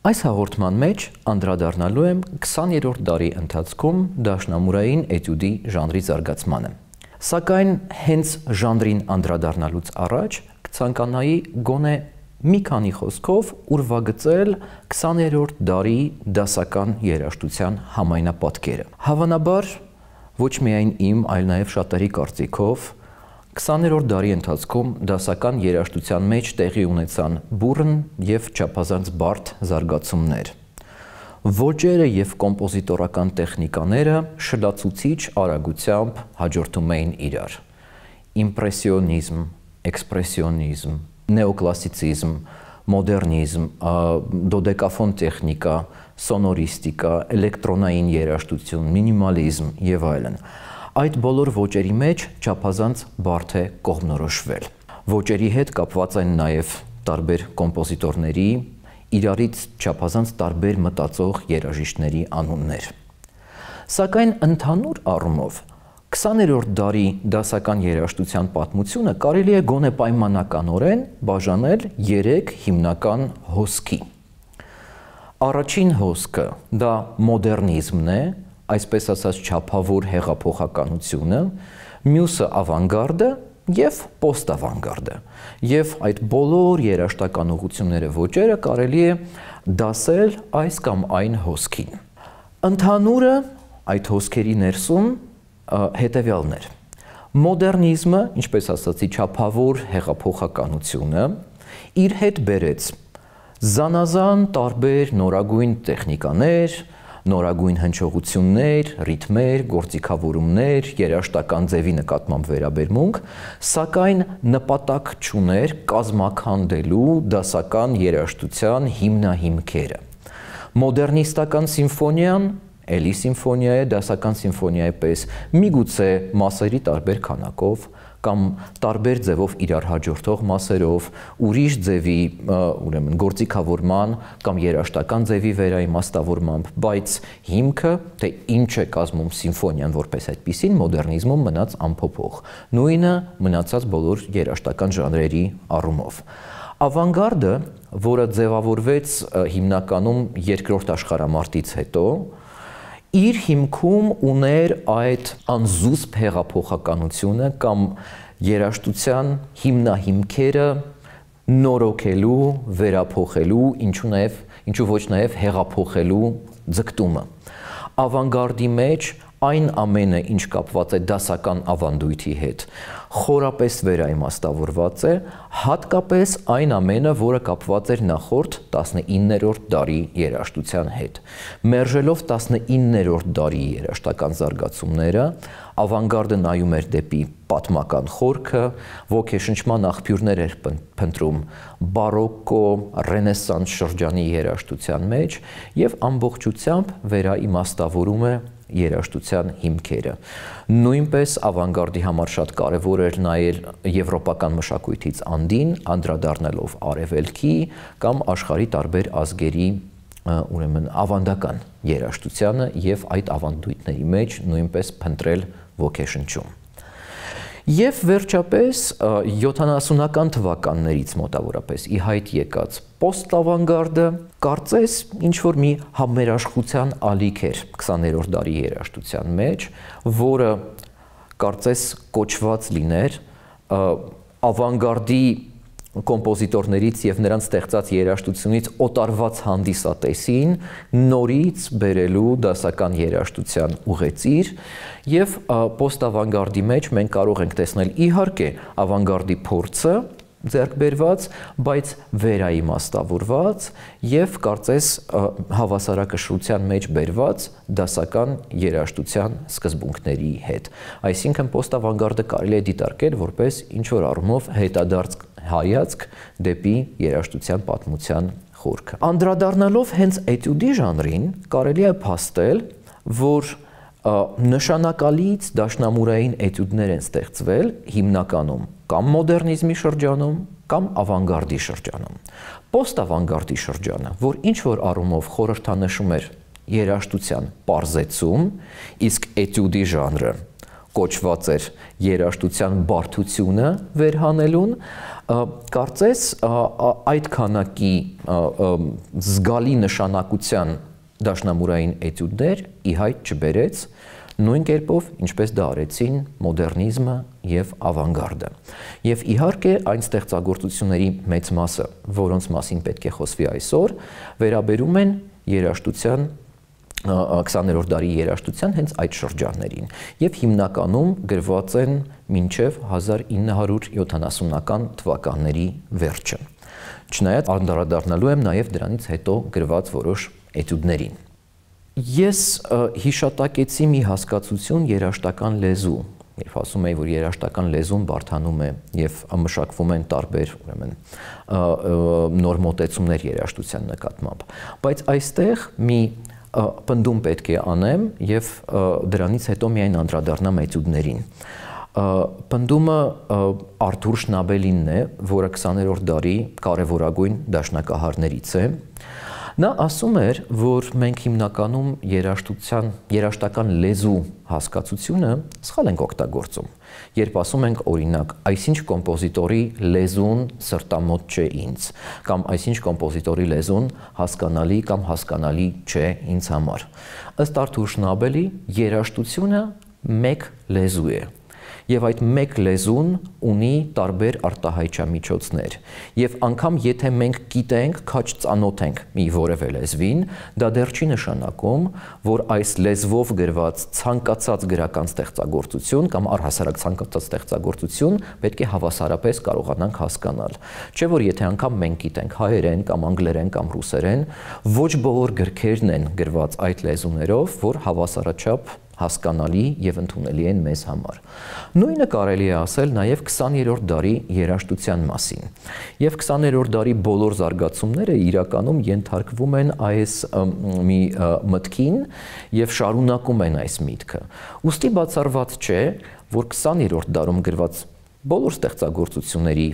Այս հաղորդման մեջ անդրադառնալու եմ 20-րդ դարի ընթացքում դաշնամուրային էտյուդի ժանրի զարգացմանը։ Սակայն հենց ժանրին անդրադառնալուց առաջ կցանկանայի գոնե մի քանի խոսքով ուրվագծել 20-րդ դարի դասական երաժշտության համայնապատկերը։ Հավանաբար ոչ միայն իմ, այլ նաև շատերի կարծիքով 20-րդ դարի ընթացքում դասական երաժշտության մեջ տեղի ունեցան բուռն և չափազանց բարդ զարգացումներ։ Ոճերը և կոմպոզիտորական տեխնիկաները շլացուցիչ արագությամբ հաջորդում էին իրար։ Իմպրեսիոնիզմ, էքսպրեսիոնիզմ, նեոկլասիցիզմ, մոդեռնիզմ, դոդեկաֆոն տեխնիկա, սոնորիստիկա, էլեկտրոնային երաժշտություն, մինիմալիզմ և այլն։ Այդ բոլոր ոճերի մեջ չափազանց բարդ է կողմնորոշվել։ Ոճերի հետ կապված են նաև տարբեր կոմպոզիտորների, իրարից չափազանց տարբեր մտածող երաժիշտների անուններ։ Սակայն ընդհանուր առումով 20-րդ դարի դասական երաժշտության պատմությունը կարելի է գոնե պայմանականորեն բաժանել 3 հիմնական հոսքի։ Առաջին հոսքը դա մոդեռնիզմն է, այսպես ասած չափավոր հեղափոխականությունը, մյուսը ավանգարդը և պոստավանգարդը։ Եվ այդ բոլոր երաժշտական ուղղությունները ոճերը կարելի է դասել այս կամ այն հոսքին։ Ընդհանուրը այդ հոսքերի ներսում հետևյալն էր։ Մոդեռնիզմը, ինչպես ասացի, չափավոր հեղափոխականությունը, իր հետ բերեց զանազան տարբեր նորագույն տեխնիկաներ, նորագույն հնչողություններ, ռիթմեր, գործիքավորումներ, երաժշտական ձևի նկատմամբ վերաբերմունք, սակայն նպատակ չուներ կազմաքանդելու դասական երաժշտության հիմնահիմքերը։ Մոդեռնիստական սիմֆոնիան էլի սիմֆոնիա է, դասական սիմֆոնիայի պես, միգուցե մասերի տարբեր քանակով կամ տարբեր ձևով իրար հաջորդող մասերով, ուրիշ ձևի, ուրեմն գործիքավորման կամ երաժշտական ձևի վերաիմաստավորմամբ, բայց հիմքը, թե ինչ է կազմում սիմֆոնիան որպես այդպիսին, մոդեռնիզմում մնաց անփոփոխ։ Նույնը մնացած բոլոր երաժշտական ժանրերի առումով։ Ավանգարդը, որը ձևավորվեց հիմնականում Երկրորդ աշխարհամարտից հետո, իր հիմքում ուներ այդ անզուսպ հեղափոխականությունը կամ երաժշտության հիմնահիմքերը նորոգելու, վերափոխելու, ինչու ոչ նաև հեղափոխելու ձգտումը։ Ավանգարդի մեջ այն ամենը, ինչ կապված է դասական ավանդույթի հետ, խորապես վերաիմաստավորված է, հատկապես այն ամենը, որը կապված էր նախորդ 19-րդ դարի երաժշտության հետ։ Մերժելով 19-րդ դարի երաժշտական զարգացումները, ավանգարդը նայում էր դեպի պատմական խորքը, ոգեշնչման աղբյուրներ էր փնտրում բարոկկո, ռենեսանս շրջանի երաժշտության մեջ և ամբողջությամբ վերաիմաստավորում է երաժշտության հիմքերը։ Նույնպես ավանգարդի համար շատ կարևոր էր նայել եվրոպական մշակույթից անդին, անդրադառնալով արևելքի կամ աշխարհի տարբեր ազգերի ուրեմն ավանդական երաժշտությանը և այդ ավանդույթների մեջ նույնպես փնտրել ոգեշնչում։ Եվ վերջապես 70-ական թվականներից մոտավորապես ի հայտ եկած պոստավանգարդը կարծես ինչ-որ մի համերաշխության ալիք էր 20-րդ դարի երաժշտության մեջ, որը կարծես կոչված լիներ ավանգարդի կոմպոզիտորներից և նրանց ստեղծած երաժշտությունից օտարված հանդիսատեսին նորից բերելու դասական երաժշտության ուղեծիր և պոստավանգարդի մեջ մենք կարող ենք տեսնել իհարկե ավանգարդի փորձը ձեռք բերված, բայց վերաիմաստավորված և կարծես հավասարակշռության մեջ բերված դասական երաժշտության սկզբունքների հետ։ Այսինքն պոստավանգարդը կարելի է դիտարկել որպես ինչ-որ առումով հետադարձ հայացք դեպի երաժշտության պատմության խորքը։ Անդրադառնալով հենց էտյուդի ժանրին, կարելի է փաստել, որ նշանակալից դաշնամուրային էտյուդներ են ստեղծվել հիմնականում կամ մոդեռնիզմի շրջանում, կամ ավանգարդի շրջանում։ Պոստավանգարդի շրջանը, որ ինչ-որ առումով խորհրդանշում էր երաժշտության պարզեցում, իսկ էտյուդի ժանրը կոչված էր երաժշտության բարդությունը վերհանելուն, կարծես այդ քանակի զգալի նշանակության դաշնամուրային էտյուդներ ի հայտ չբերեց նույն կերպով, ինչպես դա արեցին մոդեռնիզմը և ավանգարդը։ Եվ իհարկե այն ստեղծագործությունների մեծ մասը, որոնց մասին պետք է խոսվի այսօր, վերաբերում են երաժշտության 20-րդ դարի երաժշտության հենց այդ շրջաններին և հիմնականում գրված են մինչև 1970-ական թվականների վերջը։ Չնայած անդրադառնալու եմ նաև դրանից հետո գրված որոշ էտյուդներին։ Ես հիշատակեցի մի հասկացություն երաժշտական լեզու, երբ ասում էի, որ երաժշտական լեզուն բարդանում է և մշակվում են տարբեր նոր մոտեցումներ երաժշտության նկատմամբ, բայց այստեղ մի պնդում պետք է անեմ և դրանից հետո միայն անդրադառնամ էտյուդներին։ Պնդումը Արթուր Շնաբելինն է, որը 20-րդ դարի կարևորագույն դաշնակահարներից է։ Նա ասում էր, որ մենք հիմնականում երաժշտական լեզու հասկացությունը սխալ ենք օգտագործում, երբ ասում ենք օրինակ, այսինչ կոմպոզիտորի լեզուն սրտամոտ չէ ինձ, կամ այսինչ կոմպոզիտորի լեզուն հասկանալի կամ հասկանալի չէ ինձ համար։ Ըստ Արթուր Շնաբելի, երաժշտությունը մեկ լեզու է։ Եվ այդ մեկ լեզուն ունի տարբեր արտահայտչամիջոցներ։ Եվ անգամ եթե մենք գիտենք, քաչ ծանոթ ենք մի որևէ լեզվին, դա դեռ չի նշանակում, որ այս լեզվով գրված ցանկացած գրական ստեղծագործություն կամ առհասարակ ցանկացած ստեղծագործություն պետք է հավասարապես կարողանանք հասկանալ։ Չէ՞ որ եթե անգամ մենք գիտենք հայերեն կամ անգլերեն կամ ռուսերեն, ոչ բոլոր գրքերն են գրված այդ լեզուներով, որ հավասարաչափ հասկանալի և ընդունելի են մեզ համար։ Նույնը կարելի է ասել նաև 20-րդ դարի երաժշտության մասին։ Եվ 20-րդ դարի բոլոր զարգացումները իրականում ենթարկվում են այս մի մտքին և շարունակում են այս միտքը։ Ուստի բացառված չէ, որ 20-րդ դարում գրված բոլոր ստեղծագործությունների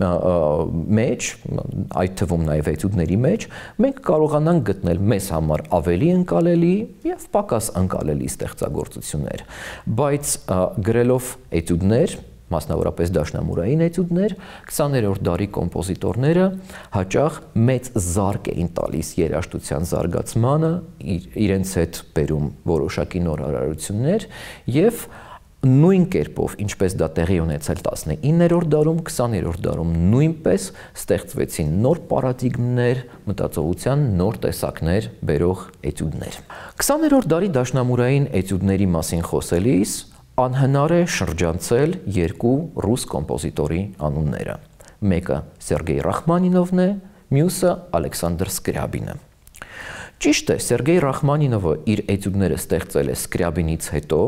մեջ, այդ թվում նաև էտյուդների մեջ, մենք կարողանանք գտնել մեզ համար ավելի ընկալելի և պակաս ընկալելի ստեղծագործություններ, բայց գրելով էտյուդներ, մասնավորապես դաշնամուրային էտյուդներ, 20-րդ դարի կոմպոզիտորները հաճախ մեծ զարկ էին տալիս երաժշտության զարգացմանը, իրենց հետ բերում որոշակի նոր արարություններ և նույն կերպով, ինչպես դա տեղի ունեցել 19-րդ դարում, 20-րդ դարում նույնպես ստեղծվեցին նոր պարադիգմներ, մտածողության նոր տեսակներ բերող էտյուդներ։ 20-րդ դարի դաշնամուրային էտյուդների մասին խոսելիս անհնար է շրջանցել երկու ռուս կոմպոզիտորի անունները։ Մեկը Սերգեյ Ռախմանինովն է, մյուսը Ալեքսանդր Սկրյաբինը։ Ճիշտ է, Սերգեյ Ռախմանինովը իր էտյուդները ստեղծել է Սկրյաբինից հետո,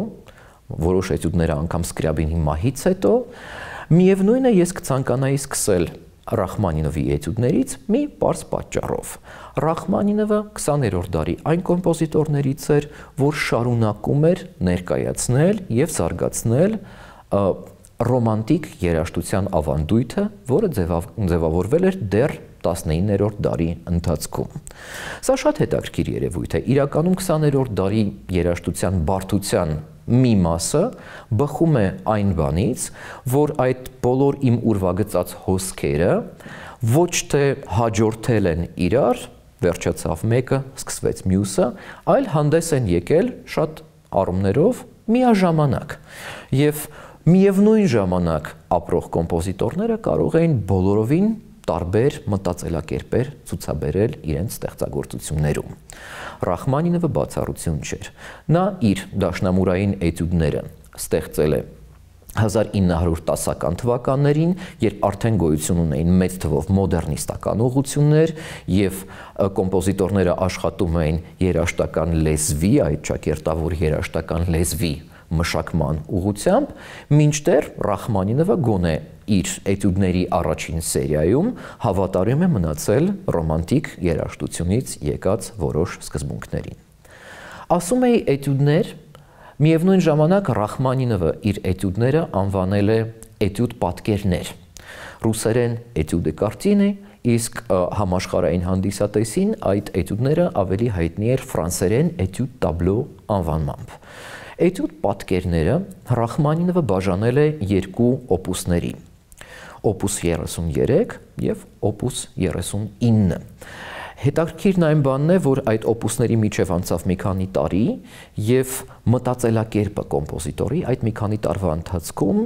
որոշ էտյուդները անգամ Սկրյաբինի մահից հետո, միևնույն է ես կցանկանայի սկսել Ռախմանինովի էտյուդներից մի պարզ պատճառով։ Ռախմանինովը 20-րդ դարի այն կոմպոզիտորներից էր, որ շարունակում էր ներկայացնել և զարգացնել ռոմանտիկ երաժշտության ավանդույթը, որը ձևավորվել էր դեռ 19-րդ դարի ընթացքում։ Սա շատ հետաքրքիր երևույթ է։ Իրականում 20-րդ դարի երաժշտության բարդության մի մասը բխում է այն բանից, որ այդ բոլոր իմ ուրվագծած հոսքերը ոչ թե հաջորդել են իրար, վերջացավ մեկը, սկսվեց մյուսը, այլ հանդես են եկել շատ առումներով միաժամանակ։ Եվ միևնույն ժամանակ ապրող կոմպոզիտորները կարող էին բոլորովին տարբեր մտածելակերպեր ցուցաբերել իրենց ստեղծագործություններում։ Ռախմանինովը բացառություն չէր։ Նա իր դաշնամուրային էտյուդները ստեղծել է 1910-ական թվականներին, երբ արդեն գոյություն ունեին մեծ թվով մոդեռնիստական ուղղություններ և կոմպոզիտորները աշխատում էին երաժշտական լեզվի, այդ ճակերտավոր երաժշտական լեզվի մշակման ուղղությամբ, մինչդեռ Ռախմանինովը գոնե իր էտյուդների առաջին սերիայում հավատարիմ է մնացել ռոմանտիկ երաժշտությունից եկած որոշ սկզբունքներին։ Ասում էի էտյուդներ, միևնույն ժամանակ Ռախմանինովը իր էտյուդները անվանել է էտյուդ պատկերներ։ Ռուսերեն էտյուդը կարտինը, իսկ համաշխարհային հանդիսատեսին այդ էտյուդները ավելի հայտնի էր ֆրանսերեն էտյուդ տաբլո անվանմամբ։ Էտյուդ պատկերները Ռախմանինովը բաժանել է երկու օպուսների՝ օպուս 33 և օպուս 39։ Հետաքրքիրն այն բանն է, որ այդ օպուսների միջև անցավ մի քանի տարի և մտածելակերպը կոմպոզիտորի այդ մի քանի տարվա ընթացքում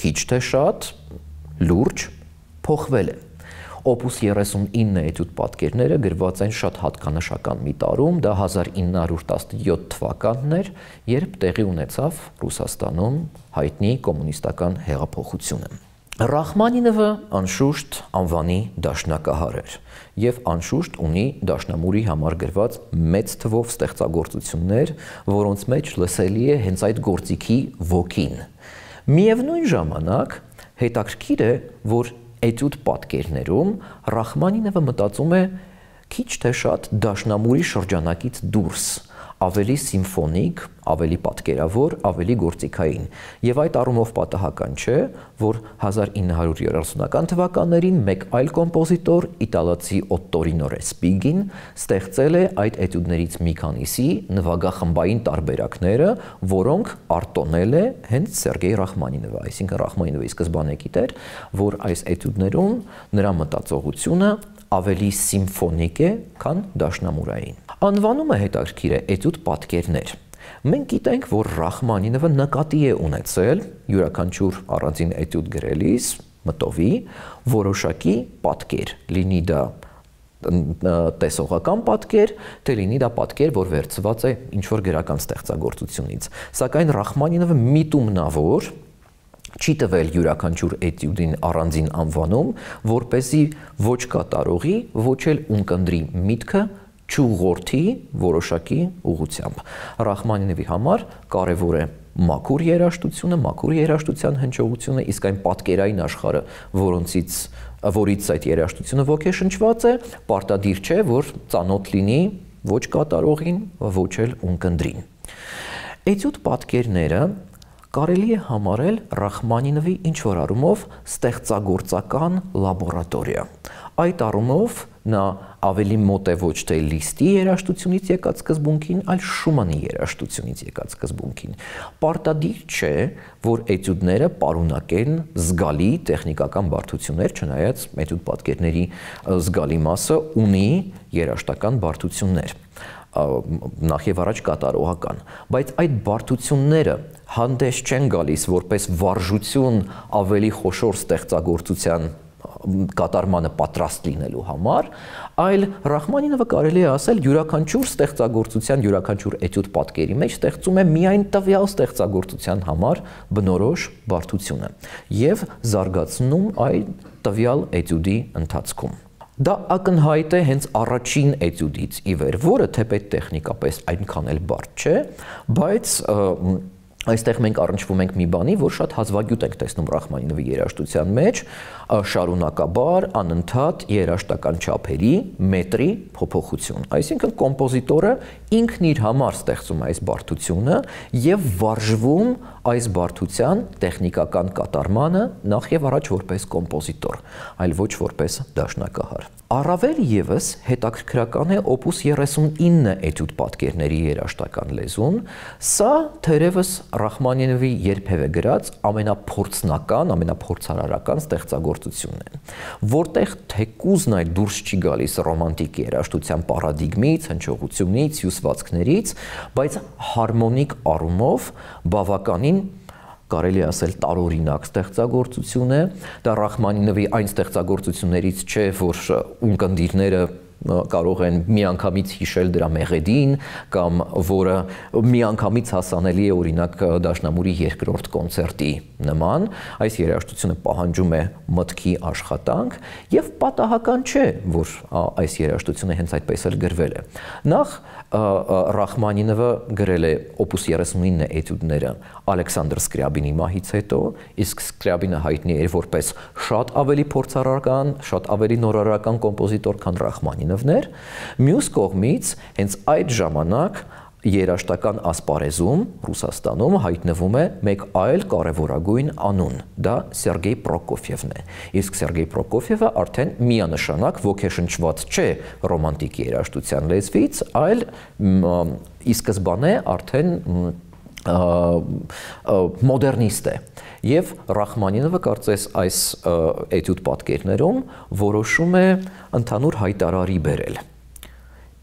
քիչ թե շատ լուրջ փոխվել է։ Օպուս 39 էտյուդ պատկերները գրված են շատ հատկանշական մի տարում, դա 1917 թվականն էր, երբ տեղի ունեցավ Ռուսաստանում հայտնի կոմունիստական հեղափոխությունը։ Ռախմանինովը անշուշտ անվանի դաշնակահար էր և անշուշտ ունի դաշնամուրի համար գրված մեծ թվով ստեղծագործություններ, որոնց մեջ լսելի է հենց այդ գործիքի ոգին։ Միևնույն ժամանակ հետաքրքիր է, որ էտյուդ պատկերներում Ռախմանինովը մտածում է քիչ թե շատ դաշնամուրի շրջանակից դուրս, ավելի սիմֆոնիկ, ավելի պատկերավոր, ավելի գործիքային։ Եվ այդ առումով պատահական չէ, որ 1930-ական թվականներին մեկ այլ կոմպոզիտոր, իտալացի Օտտորինո Ռեսպիգին, ստեղծել է այդ էտյուդներից մի քանիսի նվագախմբային տարբերակները, որոնք արտոնել է հենց Սերգեյ Ռախմանինովը, այսինքն Ռախմանինովը ի սկզբանե գիտեր, որ այս էտյուդներում նրա մտածողությունը ավելի սիմֆոնիկ է, քան դաշնամուրային։ Անվանումը հետաքրքիր է էտյուդ պատկերներ։ Մենք գիտենք, որ Ռախմանինովը նկատի է ունեցել յուրաքանչյուր առանձին էտյուդ գրելիս մտովի որոշակի պատկեր, լինի դա տեսողական պատկեր, թե լինի դա պատկեր, որ վերցված է ինչ-որ գրական ստեղծագործությունից։ Սակայն Ռախմանինովը միտումնավոր չի տվել յուրաքանչյուր էտյուդին առանձին անվանում, որպեսզի ոչ կատարողի, ոչ էլ ունկնդրի միտքը չուղղորդի որոշակի ուղղությամբ։ Ռախմանինովի համար կարևոր է մաքուր երաժշտությունը, մաքուր երաժշտության հնչողությունը, իսկ այն պատկերային աշխարհը, որից այդ երաժշտությունը ոգեշնչված է, պարտադիր չէ, որ ծանոթ լինի ոչ կատարողին, ոչ էլ ունկնդրին։ Էտյուդ պատկերները կարելի է համարել Ռախմանինովի ինչ-որ առումով ստեղծագործական լաբորատորիա։ Այդ առումով նա ավելի մոտ է ոչ թե Լիստի երաժշտությունից եկած սկզբունքին, այլ Շումանի երաժշտությունից եկած սկզբունքին։ Պարտադիր չէ, որ էտյուդները պարունակեն զգալի տեխնիկական բարդություններ, չնայած էտյուդ պատկերների զգալի մասը ունի երաժշտական բարդություններ, նախ եւ առաջ կատարողական, բայց այդ բարդությունները հանդես չեն գալիս որպես վարժություն ավելի խոշոր ստեղծագործության կատարմանը պատրաստ լինելու համար, այլ Ռախմանինովը կարելի է ասել յուրաքանչյուր ստեղծագործության, յուրաքանչյուր էտյուդ պատկերի մեջ ստեղծում է միայն տվյալ ստեղծագործության համար բնորոշ բարդությունը եւ զարգացնում այն տվյալ էտյուդի ընթացքում։ Դա ակնհայտ է հենց առաջին էտյուդից ի վեր, որը թեպետ տեխնիկապես այնքան էլ բարդ չէ, բայց այստեղ մենք առնչվում ենք մի բանի, որ շատ հազվագյուտ ենք տեսնում Ռախմանինովի երաժշտության մեջ, շարունակաբար, անընդհատ երաժշտական չափերի, մետրի փոփոխություն։ Այսինքն կոմպոզիտորը ինքն իր համար ստեղծում է այս բարդությունը եւ վարժվում այս բարդության տեխնիկական կատարմանը նախ եւ առաջ որպես կոմպոզիտոր, այլ ոչ որպես դաշնակահար։ Առավել եւս հետաքրքրական է օպուս 39 էտյուդ պատկերների երաժշտական լեզուն, սա թերևս Ռախմանինովի երբևէ գրած ամենափորձնական, ամենափորձարարական ստեղծագործությունն է, որտեղ թեկուզն այդ դուրս չի գալիս ռոմանտիկ երաժշտության պարադիգմից, հնչողությունից, հյուսվածքներից, բայց հարմոնիկ առումով բավականին կարելի ասել տարօրինակ ստեղծագործություն է, դա Ռախմանինովի այն ստեղծագործություններից չէ, որ ունկնդիրները կարող են միանգամից հիշել դրա մեղեդին կամ որը միանգամից հասանելի է օրինակ Դաշնամուրի երկրորդ կոնցերտի նման, այս երաժշտությունը պահանջում է մտքի աշխատանք եւ պատահական չէ, որ այս երաժշտությունը հենց այդպես էլ գրվել է։ Նախ Ռախմանինովը գրել է օպուս 39 էտյուդները Ալեքսանդր Սկրյաբինի մահից հետո, իսկ Սկրյաբինը հայտնի էր որպես շատ ավելի փորձարարական, շատ ավելի նորարարական կոմպոզիտոր, քան Ռախմանինովն էր։ Մյուս կողմից, հենց այդ ժամանակ երաժշտական ասպարեզում Ռուսաստանում հայտնվում է մեկ այլ կարևորագույն անուն, դա Սերգեյ Պրոկոֆիևն է։ Իսկ Սերգեյ Պրոկոֆիևը արդեն միանշանակ ոգեշնչված չէ ռոմանտիկ երաժշտության լեզվից, այլ ի սկզբանե արդեն մոդեռնիստ է եւ Ռախմանինովը կարծես այս էտյուդ պատկերներում որոշում է ընդհանուր հայտարարի բերել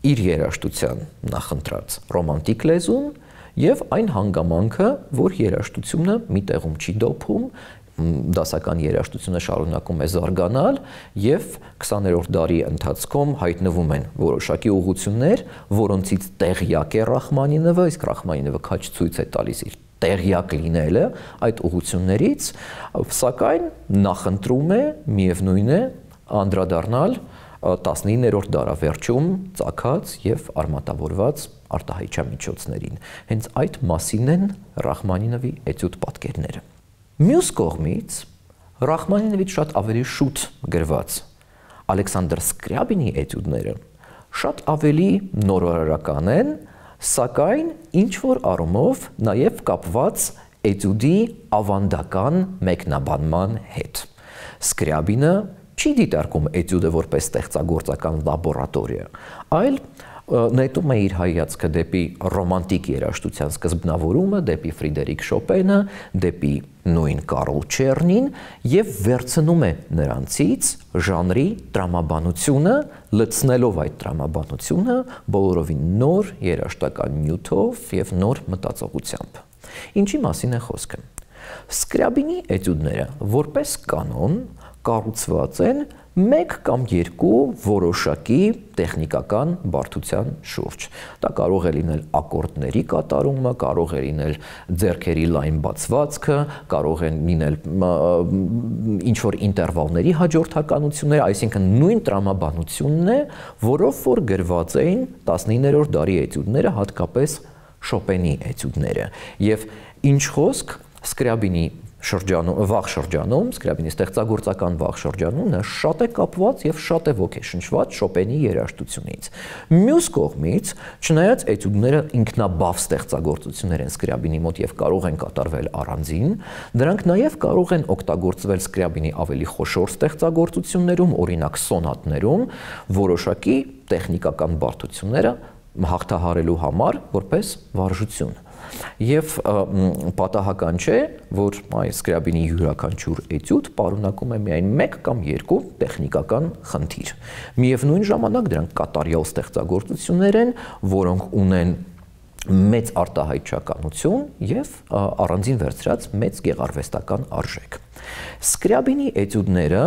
իր երաժշտության նախընտրած ռոմանտիկ լեզուն եւ այն հանգամանքը, որ երաժշտությունը մի տեղում չի դոփում, դասական երաժշտությունը շարունակում է զարգանալ եւ 20-րդ դարի ընթացքում հայտնվում են որոշակի ուղղություններ, որոնցից տեղյակ է Ռախմանինովը, իսկ Ռախմանինովը քաչ ցույց է տալիս իր տեղյակ լինելը այդ ուղղություններից, սակայն նախընտրում է միևնույն է անդրադառնալ 19-րդ դարավերջում ծագած եւ արմատավորված արտահայտչամիջոցներին։ Հենց այդ մասին են Ռախմանինովի էտյուդ պատկերները։ Մյուս կողմից Ռախմանինովից շատ ավելի շուտ գրված Ալեքսանդր Սկրյաբինի էտյուդները շատ ավելի նորարարական են, սակայն ինչ-որ առումով նաև կապված էտյուդի ավանդական մեկնաբանման հետ։ Սկրյաբինը չի դիտարկում էտյուդը որպես ստեղծագործական լաբորատորիա, այլ նետում է իր հայացքը դեպի ռոմանտիկ երաժշտության սկզբնավորումը, դեպի Ֆրիդերիկ Շոպենը, դեպի նույն Կարլ Չեռնին եւ վերցնում է նրանցից ժանրի տրամաբանությունը, լցնելով այդ տրամաբանությունը բոլորովին նոր երաժշտական նյութով եւ նոր մտածողությամբ։ Ինչի մասին է խոսքը։ Սկրյաբինի էտյուդները որպես կանոն կառուցված են մեկ կամ երկու որոշակի տեխնիկական բարդության շուրջ։ Դա կարող է լինել ակորդների կատարումը, կարող է լինել ձեռքերի լայն բացվածքը, կարող է լինել ինչ-որ ինտերվալների հաջորդականություններ, այսինքն նույն տրամաբանությունն է, որով որ գրված էին 19-րդ դարի էտյուդները, հատկապես Շոպենի էտյուդները։ Եվ ինչ խոսք Սկրյաբինի վաղ շրջանում, Սկրյաբինի ստեղծագործական վաղ շրջանում նա շատ է կապված եւ շատ է ոգեշնչված Շոպենի երաժշտությունից։ Մյուս կողմից, չնայած էտյուդները ինքնաբավ ստեղծագործություններ են Սկրյաբինի մոտ եւ կարող են կատարվել առանձին, դրանք նաեւ կարող են օգտագործվել Սկրյաբինի ավելի խոշոր ստեղծագործություններում, օրինակ սոնատներում, որոշակի տեխնիկական բարդությունները հաղթահարելու համար որպես վարժություն։ Եվ պատահական չէ, որ այս Սկրյաբինի յուրաքանչյուր էտյուդ պարունակում է միայն մեկ կամ երկու տեխնիկական խնդիր։ Միևնույն ժամանակ դրանք կատարյալ ստեղծագործություններ են, որոնք ունեն մեծ արտահայտչականություն եւ առանձին վերցրած մեծ գեղարվեստական արժեք։ Սկրյաբինի էտյուդները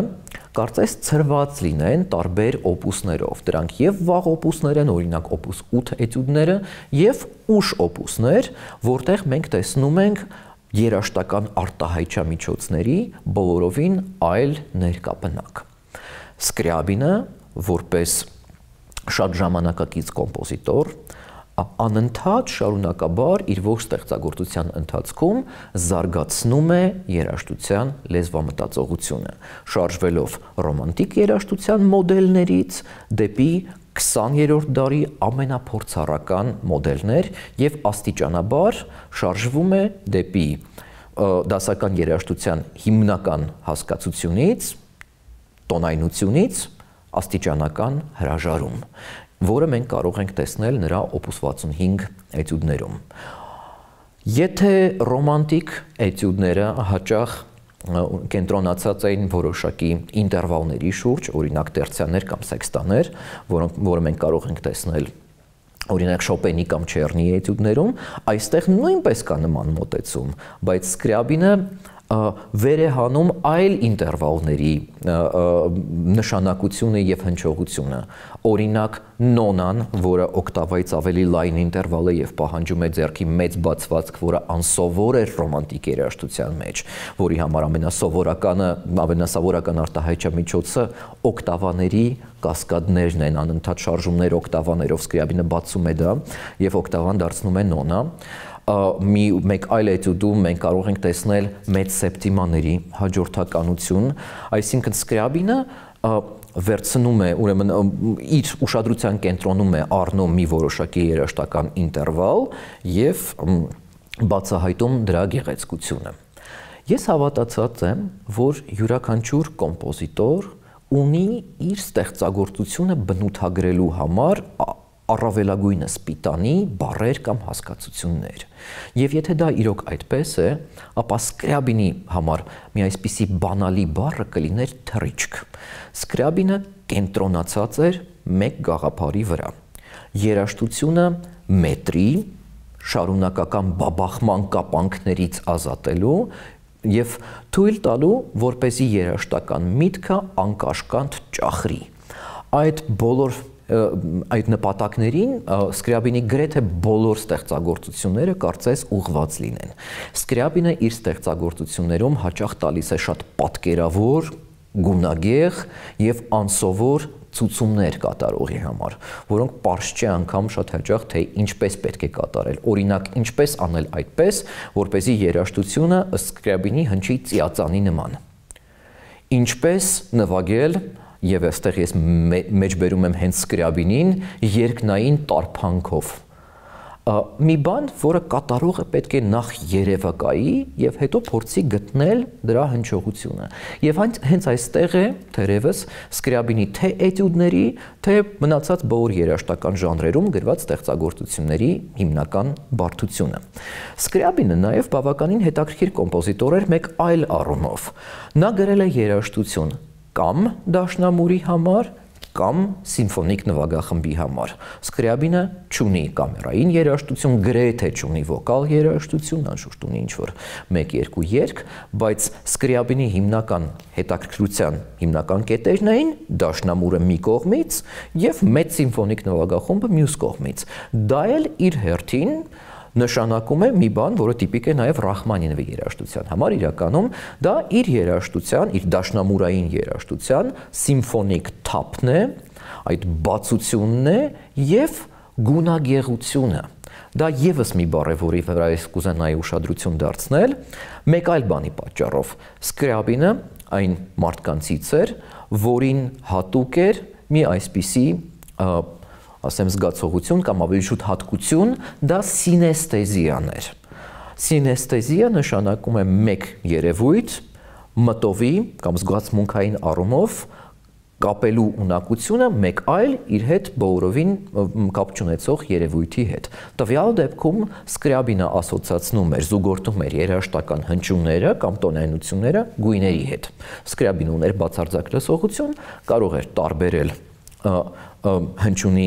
կարծես ցրված լինեն տարբեր օպուսներով։ Դրանք եւ վաղ օպուսներ են, օրինակ օպուս 8 էտյուդները, եւ ուշ օպուսներ, որտեղ մենք տեսնում ենք երաժշտական արտահայտչամիջոցների բոլորովին այլ ներկապնակ։ Սկրյաբինը որպես շատ ժամանակակից կոմպոզիտոր անընդհատ շարունակաբար իր ողջ ստեղծագործության ընթացքում զարգացնում է երաժշտության լեզվամտածողությունը, շարժվելով ռոմանտիկ երաժշտության մոդելներից դեպի 20-րդ դարի ամենափորձառական մոդելներ եւ աստիճանաբար շարժվում է դեպի դասական երաժշտության հիմնական հասկացությունից, տոնայնությունից աստիճանական հրաժարում, որը մենք կարող ենք տեսնել նրա օպուս 65 էտյուդներում։ Եթե ռոմանտիկ էտյուդները հաճախ կենտրոնացած էին որոշակի ինտերվալների շուրջ, օրինակ տերցիաներ կամ սեքստաներ, որը մենք կարող ենք տեսնել օրինակ Շոպենի կամ Չեռնիի էտյուդներում, այստեղ նույնպես կա նման մոտեցում, բայց Սկրյաբինը վեր է հանում այլ ինտերվալների նշանակությունը եւ հնչողությունը։ Օրինակ նոնան, որը օկտավայից ավելի լայն ինտերվալ է եւ պահանջում է ձեռքի մեծ բացվածք, որը անսովոր է ռոմանտիկ երաժշտության մեջ, որի համար ամենասովորական արտահայտչամիջոցը օկտավաների կասկադներն են, անընդհատ շարժումներ օկտավաներով Սկրյաբինը բացում է դա եւ օկտավան դարձնում է նոնա։ Մեկ այլ էտյուդում մենք կարող ենք տեսնել մեծ սեպտիմաների հաջորդականություն, այսինքն Սկրյաբինը վերցնում է, ուրեմն իր ուշադրության կենտրոնում է առնում մի որոշակի երաժշտական ինտերվալ եւ բացահայտում դրա գեղեցկությունը։ Ես հավատացած եմ, որ յուրաքանչյուր կոմպոզիտոր ունի իր ստեղծագործությունը բնութագրելու համար առավելագույնը սպիտանի բառեր կամ հասկացություններ։ Եվ եթե դա իրոք այդպես է, ապա Սկրյաբինի համար մի այսպիսի բանալի բառը կլիներ թռիչք։ Սկրյաբինը կենտրոնացած էր մեկ գաղափարի վրա։ Երաժշտությունը մետրի, շարունակական բաբախման կապանքներից ազատելու եւ թույլ տալու, որպեսզի երաժշտական միտքը անկաշկանդ ճախրի։ Այդ նպատակներին Սկրյաբինի գրեթե բոլոր ստեղծագործությունները կարծես ուղղված լինեն։ Սկրյաբինը իր ստեղծագործություններում հաճախ տալիս է շատ պատկերավոր, գունագեղ եւ անսովոր ցուցումներ կատարողի համար, որոնք պարզ չէ անգամ շատ հաճախ թե ինչպես պետք է կատարել։ Օրինակ, ինչպես անել այդպես, որպեսզի երաժշտությունը Սկրյաբինի հնչի ծիածանի նման։ Ինչպես նվագել, եւ այստեղ ես մեջբերում եմ հենց Սկրյաբինին, երկնային տարփանքով։ Մի բան, որը կատարողը պետք է նախ երևակայի եւ հետո փորձի գտնել դրա հնչողությունը։ Եվ հենց այստեղ է թերևս Սկրյաբինի թե էտյուդների, թե մնացած բոլոր երաժշտական ժանրերում գրված ստեղծագործությունների հիմնական բարդությունը։ Սկրյաբինը նաեւ բավականին հետաքրքիր կոմպոզիտոր էր մեկ այլ առումով։ Նա գրել է երաժշտություն կամ դաշնամուրի համար, կամ սիմֆոնիկ նվագախմբի համար։ Սկրյաբինը չունի կամերային երաժշտություն, գրեթե չունի վոկալ երաժշտություն, անշուշտ ունի ինչ-որ 1-2 երգ, բայց Սկրյաբինի հիմնական հետաքրքրության հիմնական կետերն էին դաշնամուրը մի կողմից եւ մեծ սիմֆոնիկ նվագախումբը մյուս կողմից։ Դա էլ իր հերթին նշանակում է մի բան, որը տիպիկ է նաև Ռախմանինովի երաժշտության համար, իրականում դա իր երաժշտության, իր դաշնամուրային երաժշտության սիմֆոնիկ թափն է, այդ բացությունն է եւ գունագեղությունը։ Դա եւս մի բառ է, որի վրա ես կուզենայի ուշադրություն դարձնել, մեկ այլ բանի պատճառով։ Սկրյաբինը այն մարդկանցից էր, որին հատուկ էր մի այսպիսի ասեմ զգացողություն կամ ավելի շուտ հատկություն, դա սինեսթեզիան էր։ Սինեսթեզիա նշանակում է մեկ երևույթ մտովի կամ զգացմունքային առումով կապելու ունակությունը մեկ այլ իր հետ բոլորովին կապ չունեցող երևույթի հետ։ Տվյալ դեպքում Սկրյաբինը ասոցացնում էր, զուգորդում էր երաժշտական հնչյունները կամ տոնայնությունները գույների հետ։ Սկրյաբինը ուներ բացարձակ լսողություն, կարող էր տարբերել հնչյունի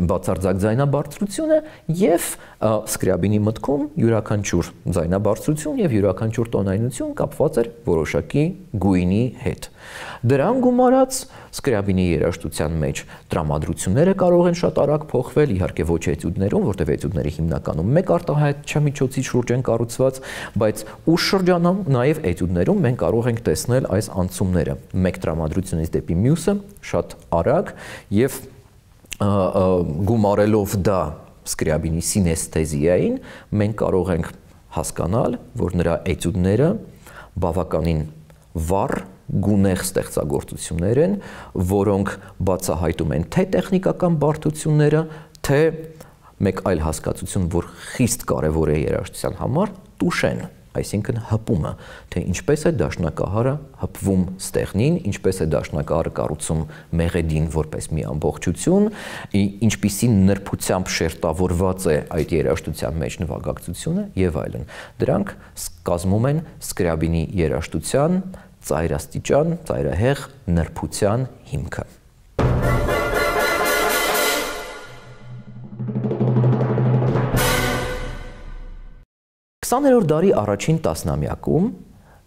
բացարձակ ձայնաբարձրությունը եւ Սկրյաբինի մտքում յուրաքանչյուր ձայնաբարձրություն եւ յուրաքանչյուր տոնայնություն կապված էր որոշակի գույնի հետ։ Դրան գումարած Սկրյաբինի երաժշտության մեջ տրամադրությունները կարող են շատ արագ փոխվել, իհարկե ոչ էտյուդներում, որտեղ էտյուդների հիմնականում մեկ արտահայտչամիջոցի շուրջ են կառուցված, բայց ուշ շրջանում նաեւ էտյուդներում մենք կարող ենք տեսնել այս անցումները մեկ տրամադրությունից դեպի մյուսը շատ արագ եւ գումարելով դա Սկրյաբինի սինեսթեզիային, մենք կարող ենք հասկանալ, որ նրա էտյուդները բավականին վառ գունեղ ստեղծագործություններ են, որոնք բացահայտում են թե տեխնիկական բարդությունները, թե մեկ այլ հասկացություն, որ խիստ կարևոր է երաժշտության համար, տուշեն, այսինքն հպումը, թե ինչպես է դաշնակահարը հպվում ստեղնին, ինչպես է դաշնակահարը կառուցում մեղեդին որպես մի ամբողջություն, ինչպիսի նրբությամբ շերտավորված է այդ երաժշտության մեջ նվագակցությունը եւ այլն։ Դրանք կազմում են Սկրյաբինի երաժշտության ծայրաստիճան, ծայրահեղ նրբության հիմքը։ 20-րդ դարի առաջին տասնամյակում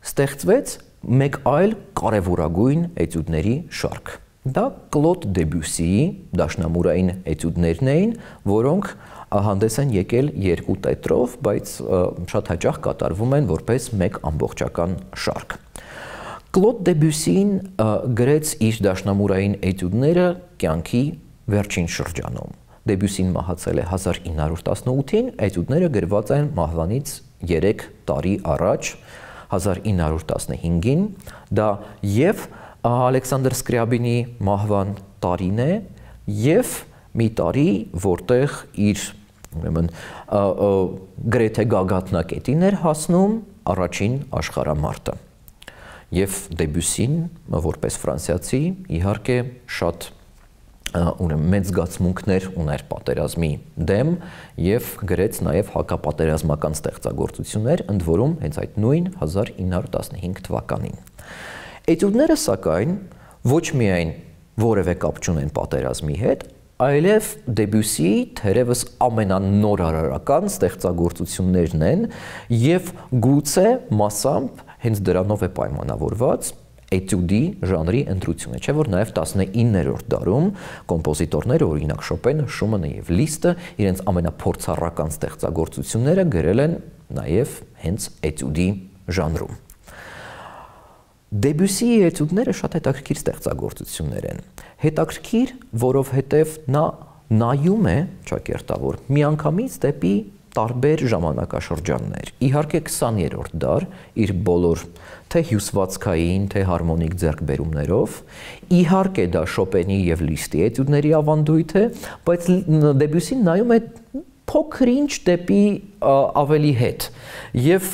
ստեղծվեց մեկ այլ կարևորագույն էտյուդների շարք։ Դա Կլոդ Դեբյուսիի դաշնամուրային էտյուդներն էին, որոնք հանդես են եկել երկու տետրով, բայց շատ հաճախ կատարվում են որպես մեկ ամբողջական շարք։ Կլոդ Դեբյուսին գրեց իր դաշնամուրային էտյուդները կյանքի վերջին շրջանում։ Դեբյուսին մահացել է 1918-ին, էտյուդները գրված են մահվանից 3 տարի առաջ, 1915-ին, դա եւ Ալեքսանդր Սկրյաբինի մահվան տարին է եւ մի տարի, որտեղ իր գրեթե գագաթնակետին էր հասնում առաջին աշխարհամարտը։ Եվ Դեբյուսին, որպես ֆրանսիացի, իհարկե շատ մեծ զգացմունքներ ուներ պատերազմի դեմ եւ գրեց նաեւ հակապատերազմական ստեղծագործություններ, ընդ որում հենց այդ նույն 1915 թվականին։ Էտյուդները սակայն ոչ միայն որևէ կապ չունեն պատերազմի հետ, այլև Դեբյուսիի թերևս ամենանորարարական ստեղծագործություններն են եւ գուցե մասամբ հենց դրանով է պայմանավորված էտյուդի ժանրի ընտրությունը, չէ՞ որ նաև 19-րդ դարում կոմպոզիտորները, օրինակ Շոպենը, Շումանը եւ Լիստը իրենց ամենափորձառական ստեղծագործությունները գրել են նաև հենց էտյուդի ժանրում։ Դեբյուսիի էտյուդները շատ հետաքրքիր ստեղծագործություններ են։ Հետաքրքիր, որովհետև նա նայում է, ճակերտավոր, միանգամից դեպի տարբեր ժամանակաշրջաններ։ Իհարկե 20-րդ դար իր բոլոր թե հյուսվածքային, թե հարմոնիկ ձեռքբերումներով, իհարկե դա Շոպենի եւ Լիստի էտյուդների ավանդույթ է, բայց Դեբյուսին նայում է փոքր-ինչ դեպի ավելի հետ եւ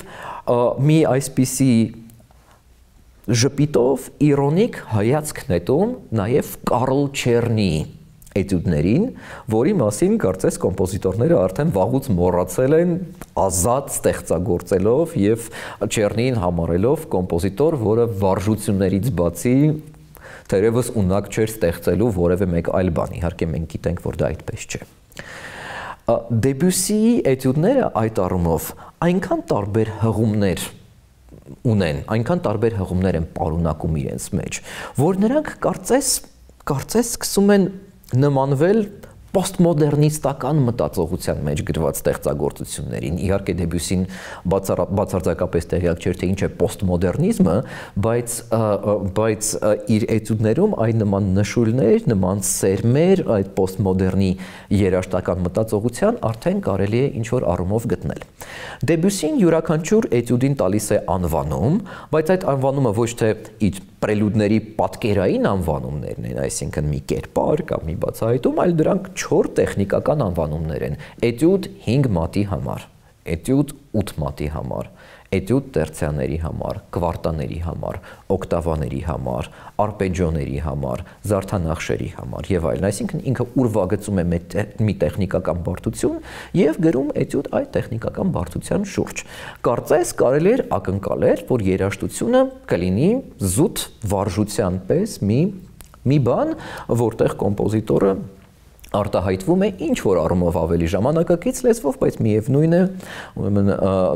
մի այսպիսի ժպիտով իրոնիկ հայացք նետում նաեւ Կարլ Չերնիի էտյուդներին, որի մասին կարծես կոմպոզիտորները արդեն վաղուց մոռացել են ազատ ստեղծագործելով եւ Չերնիին համարելով կոմպոզիտոր, որը վարժություններից բացի թերևս ունակ չէր ստեղծելու որևէ մեկ այլ բան, իհարկե մենք գիտենք, որ դա այդպես չէ։ Դեբյուսիի էտյուդները այդ առումով այնքան տարբեր հղումներ ունեն, այնքան տարբեր հղումներ են պարունակում իրենց մեջ, որ նրանք կարծես սկսում են նմանվել պոստմոդեռնիստական մտածողության մեջ գրված ստեղծագործություններին։ Իհարկե Դեբյուսին բացարձակապես տեղյակ չէր, թե ինչ է պոստմոդեռնիզմը, բայց իր էտյուդներում այն նման նշույլներ, նման սերմեր այդ պոստմոդեռնի երաժշտական մտածողության արդեն կարելի է ինչ-որ առումով գտնել։ Դեբյուսին յուրաքանչյուր էտյուդին տալիս է անվանում, բայց այդ անվանումը ոչ թե իր պրելյուդների պատկերային անվանումներն են, այսինքն մի կերպար կամ մի բացահայտում, այլ դրանք 4 տեխնիկական անվանումներ են. էտյուդ 5 մատի համար, էտյուդ 8 մատի համար, էտյուդ տերցիաների համար, կվարտաների համար, օկտավաների համար, արպեջիոների համար, զարդանախշերի համար եւ այլն, այսինքն ինքը ուրվագծում է մի տեխնիկական բարդություն եւ գրում էտյուդ այդ տեխնիկական բարդության շուրջ։ Կարծես կարելի էր ակնկալել, որ երաժշտությունը կլինի զուտ վարժության պես մի բան, որտեղ կոմպոզիտորը արտահայտվում է ինչ որ առումով ավելի ժամանակակից լեզվով, բայց միևնույն է, ուրեմն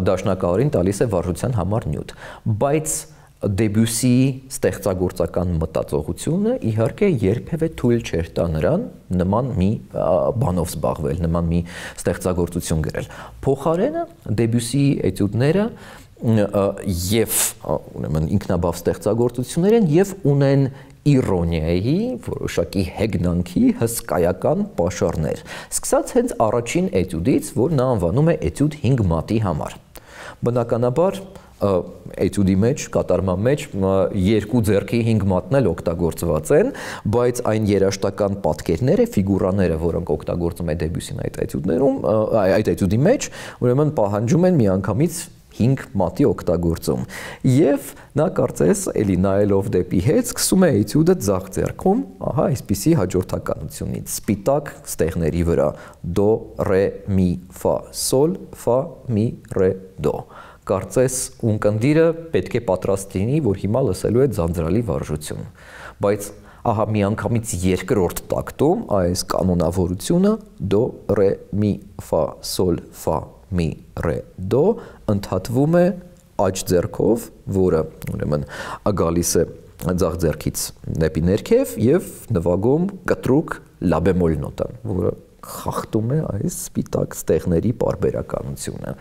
դաշնակահարին տալիս է վարժության համար նյութ։ Բայց Դեբյուսիի ստեղծագործական մտածողությունը իհարկե երբևէ թույլ չէր տա նրան նման մի բանով զբաղվել, նման մի ստեղծագործություն գրել։ Փոխարենը Դեբյուսիի էտյուդները եւ ուրեմն ինքնաբավ ստեղծագործություններ են եւ ունեն իրոնիայի, որոշակի հեգնանքի հսկայական պաշարներ։ Սկսած հենց առաջին էտյուդից, որ նա անվանում է էտյուդ 5 մատի համար։ Բնականաբար էտյուդի մեջ, կատարման մեջ երկու ձեռքի 5 մատն էլ օգտագործված են, բայց այն երաժշտական պատկերները, ֆիգուրաները, որոնք օգտագործում է Դեբյուսին այդ էտյուդներում, այդ էտյուդի մեջ, ուրեմն պահանջում են միանգամից 5 մատի օգտագործում։ Եվ նա կարծես էլի նայելով դեպի հետ սկսում է էտյուդը ձախ ձեռքում, ահա այսպիսի հաջորդականությունից, սպիտակ ստեղների վրա, դո, ռե, մի, ֆա, սոլ, ֆա, մի, ռե, դո։ Կարծես ունկնդիրը պետք է պատրաստ լինի, որ հիմա լսելու է ձանձրալի վարժություն։ Բայց ահա միանգամից երկրորդ տակտում այս կանոնավորությունը դո, ռե, մի, ֆա, սոլ, ֆա, մի, ռե, դո ընդհատվում է աջ ձեռքով, որը ուրեմն գալիս է ձախ ձեռքից դեպի ներքև եւ նվագում կտրուկ լա բեմոլ նոտան, որը խախտում է այս սպիտակ ստեղների պարբերականությունը։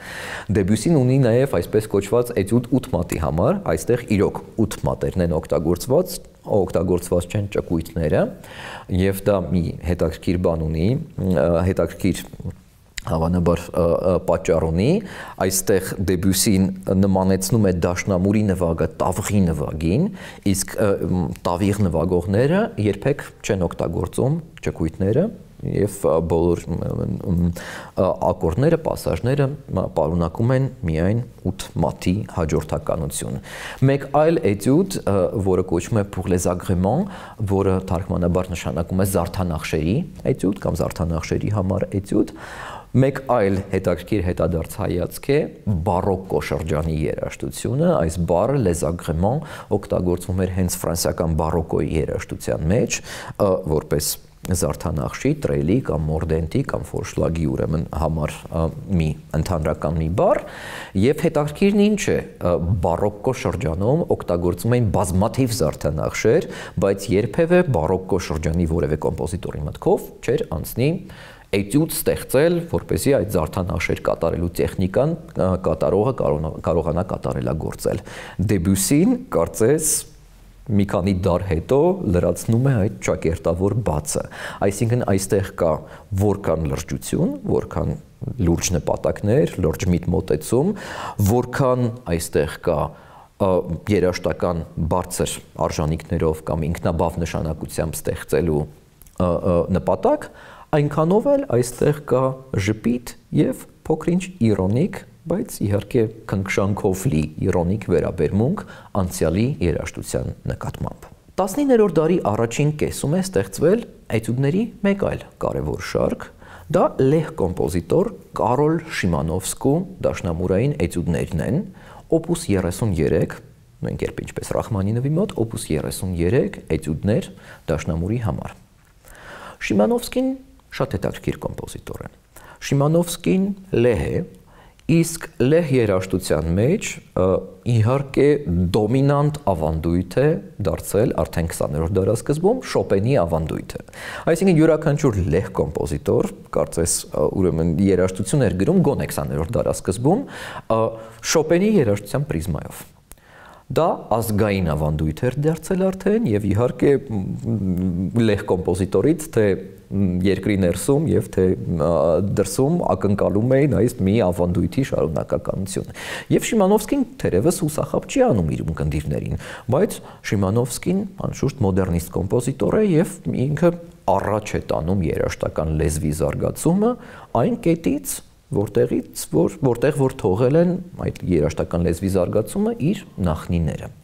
Դեբյուսին ունի նաև այսպես կոչված էտյուդ 8 մատի համար, այստեղ իրոք 8 մատերն են օգտագործված չեն ճկույթները, եւ դա մի հետաքրքիր բան ունի, հետաքրքիր հավանաբար պատճառ ունի, այստեղ Դեբյուսին նմանեցնում է դաշնամուրի նվագը տավղի նվագին, իսկ տավիղ նվագողները երբեք չեն օգտագործում ճկույթները, եւ բոլոր ակորդները, պասաժները պարունակում են միայն 8 մաթի հաջորդականություն։ Մեկ այլ էտյուդ, որը կոչվում է pour les agréments, որը թարգմանաբար նշանակում է զարդանախշերի էտյուդ կամ զարդանախշերի համար էտյուդ, մեկ այլ հետաքրքիր հետադարձ հայացք է բարոկկո շրջանի երաժշտությունը, այս բառը les agréments օգտագործվում էր հենց ֆրանսիական բարոկկոյի երաժշտության մեջ, որպես զարդանախշի, տրելի կամ մորդենտի կամ ֆորշլագի ուրեմն համար մի ընդհանրական մի բառ, եւ հետաքրքիրն ինչ է, բարոկկո շրջանում օգտագործում էին բազմաթիվ զարդանախշեր, բայց երբևէ բարոկկո շրջանի որևէ կոմպոզիտորի մտքով չէր անցնի էտյուդ ստեղծել, որպեսզի այդ զարդանախշեր կատարելու տեխնիկան կատարողը կարողանա կատարելագործել։ Դեբյուսին կարծես մի քանի դար հետո լրացնում է այդ ճակերտավոր բացը, այսինքն այստեղ կա որքան լրջություն, որքան լուրջ նպատակներ, լուրջ միտմոտեցում, որքան այստեղ կա երաժշտական բարձր արժանինքներով կամ ինքնաբավ նշանակությամբ ստեղծելու նպատակ, այնքանով էլ այստեղ կա ժպիտ եւ փոքրինչ իրոնիկ, բայց իհարկե քնքշանքով լի իրոնիկ վերաբերմունք անցյալի երաժշտության նկատմամբ։ 19-րդ դարի առաջին կեսում է ստեղծվել էտյուդների մեկ այլ կարևոր շարք, դա լեհ կոմպոզիտոր Կարոլ Շիմանովսկու դաշնամուրային էտյուդներն են, օպուս 33, նույն կերպ ինչպես Ռախմանինովի մոտ, օպուս 33 էտյուդներ դաշնամուրի համար։ Շիմանովսկին շատ հետաքրքիր կոմպոզիտոր է։ Շիմանովսկին լեհ է, իսկ լեհ երաժշտության մեջ իհարկե դոմինանտ ավանդույթ է դարձել արդեն 20-րդ դարասկզբում Շոպենի ավանդույթը։ Այսինքն յուրաքանչյուր լեհ կոմպոզիտոր, կարծես ուրեմն երաժշտություն էր գրում գոնե 20-րդ դարասկզբում Շոպենի երաժշտության պրիզմայով։ Դա ազգային ավանդույթ էր դարձել արդեն եւ իհարկե լեհ կոմպոզիտորից թե երկրի ներսում եւ թե դրսում ակնկալում էին այս մի ավանդույթի շարունակականություն։ Եվ Շիմանովսկին թերևս հուսախաբ չի անում իր ունկնդիրներին, բայց Շիմանովսկին անշուշտ մոդեռնիստ կոմպոզիտոր է եւ ինքը առաջ է տանում երաժշտական լեզվի զարգացումը այն կետից, որտեղ որ թողել են այդ երաժշտական լեզվի զարգացումը իր նախնիները։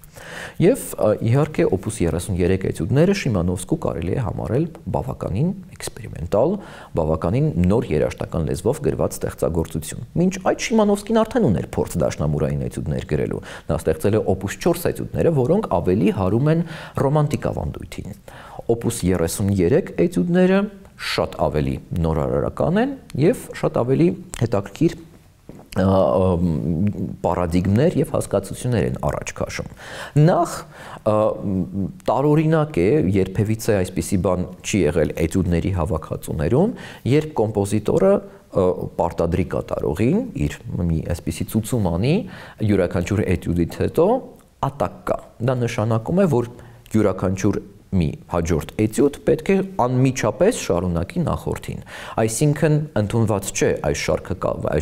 Եվ իհարկե օպուս 33 էտյուդները Շիմանովսկու կարելի է համարել բավականին էքսպերիմենտալ, բավականին նոր երաժշտական լեզվով գրված ստեղծագործություն։ Մինչ այդ Շիմանովսկին արդեն ուներ փորձ դաշնամուրային էտյուդներ գրելու։ Նա ստեղծել է օպուս 4 էտյուդները, որոնք ավելի հարում են ռոմանտիկ ավանդույթին։ Օպուս 33 էտյուդները շատ ավելի նորարարական են եւ շատ ավելի հետաքրքիր պարադիգմներ եւ հասկացություններ են առաջ քաշում։ Նախ տարօրինակ է, երբևիցե այսպիսի բան չի եղել էտյուդների հավաքածուներում, երբ կոմպոզիտորը պարտադրի կատարողին իր մի այսպիսի ցուցում անի յուրաքանչյուր էտյուդից հետո ատակ կա։ Դա նշանակում է, որ յուրաքանչյուր մի հաջորդ էտյուդ պետք է անմիջապես շարունակի նախորդին։ Այսինքն ընդունված չէ այս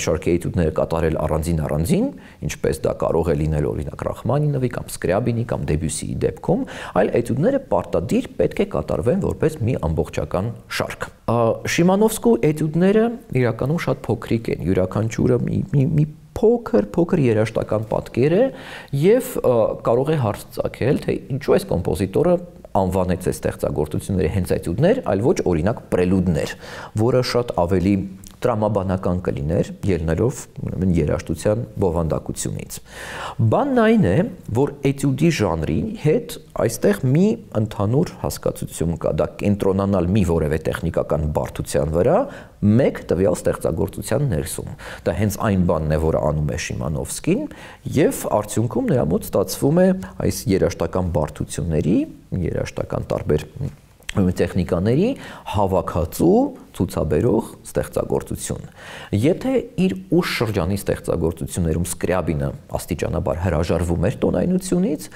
շարքի էտյուդները կատարել առանձին, ինչպես դա կարող է լինել օրինակ Ռախմանինովի կամ Սկրյաբինի կամ Դեբյուսիի դեպքում, այլ էտյուդները պարտադիր պետք է կատարվեն որպես մի ամբողջական շարք։ Շիմանովսկու էտյուդները իրականում շատ փոքրիկ են, յուրաքանչյուրը մի փոքր երաժշտական պատկեր է եւ կարող է հարց ծագել, թե ինչու այս կոմպոզիտորը անվանեց այս ստեղծագործությունները հենց էտյուդներ, այլ ոչ օրինակ պրելուդներ, որը շատ ավելի տրամաբանական կլիներ, ելնելով երաժշտության բովանդակությունից։ Բանն այն է, որ էտյուդի ժանրի հետ այստեղ մի ընդհանուր հասկացություն կա, դա կենտրոնանալ մի որևէ տեխնիկական բարդության վրա, մեկ տվյալ ստեղծագործության ներսում։ Դա հենց այն բանն է, որը անում է Շիմանովսկին, եւ արդյունքում նրա մոտ ստացվում է այս երաժշտական բարդությունների, երաժշտական տարբեր տեխնիկաների հավաքածու ցուցաբերող ստեղծագործություն։ Եթե իր ուշ շրջանի ստեղծագործություններում Սկրյաբինը աստիճանաբար հրաժարվում էր տոնայնությունից,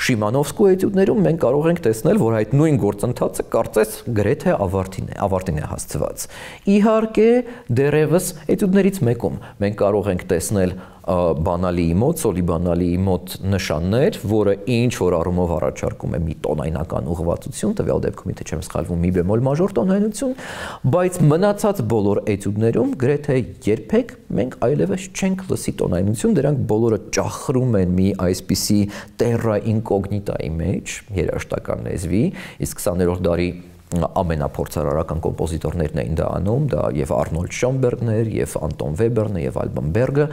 Շիմանովսկու էտյուդներում մենք կարող ենք տեսնել, որ այդ նույն գործընթացը կարծես գրեթե ավարտին է հասցված։ Իհարկե, դեռևս էտյուդներից մեկում մենք կարող ենք տեսնել բանալիի մոտ, սոլի բանալիի մոտ նշաններ, որը ինչ որ առումով առաջարկում է մի տոնայնական ուղղվածություն, տվյալ դեպքում եթե չեմ սխալվում մի բեմոլ մաժոր տոնայնություն, բայց բայց մնացած բոլոր էտյուդներում գրեթե երբեք մենք այլևս չենք լսի տոնայնություն, դրանք բոլորը ճախրում են մի այսպիսի terra incognita-ի մեջ, երաժշտական լեզվի, իսկ 20-րդ դարի ամենափորձարարական կոմպոզիտորներն էին դա անում, դա եւ Արնոլդ Շոնբերգն էր, եւ Անտոն Վեբերն, եւ Ալբան Բերգը,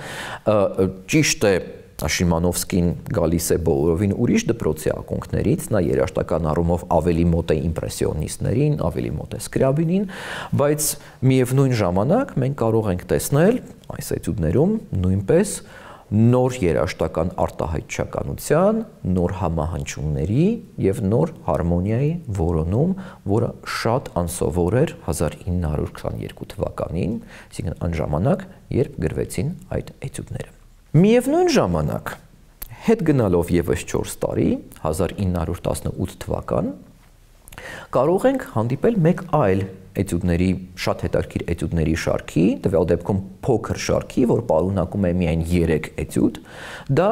ճիշտ է Շիմանովսկին գալիս է բոլորովին ուրիշ դպրոցի ակունքներից, նա երաժշտական առումով ավելի մոտ է իմպրեսիոնիստներին, ավելի մոտ է Սկրյաբինին, բայց միևնույն ժամանակ մենք կարող ենք տեսնել այս էտյուդներում նույնպես նոր երաժշտական արտահայտչականության, նոր համահանչումների եւ նոր հարմոնիայի որոնում, որը շատ անսովոր էր 1922 թվականին, այսինքն այն ժամանակ, երբ գրվեցին այդ էտյուդները։ Միևնույն ժամանակ, հետ գնալով եւս 4 տարի, 1918 թվական, կարող ենք հանդիպել մեկ այլ էտյուդների, շատ հետաքրքիր էտյուդների շարքի, տվյալ դեպքում փոքր շարքի, որ պարունակում է միայն 3 էտյուդ, դա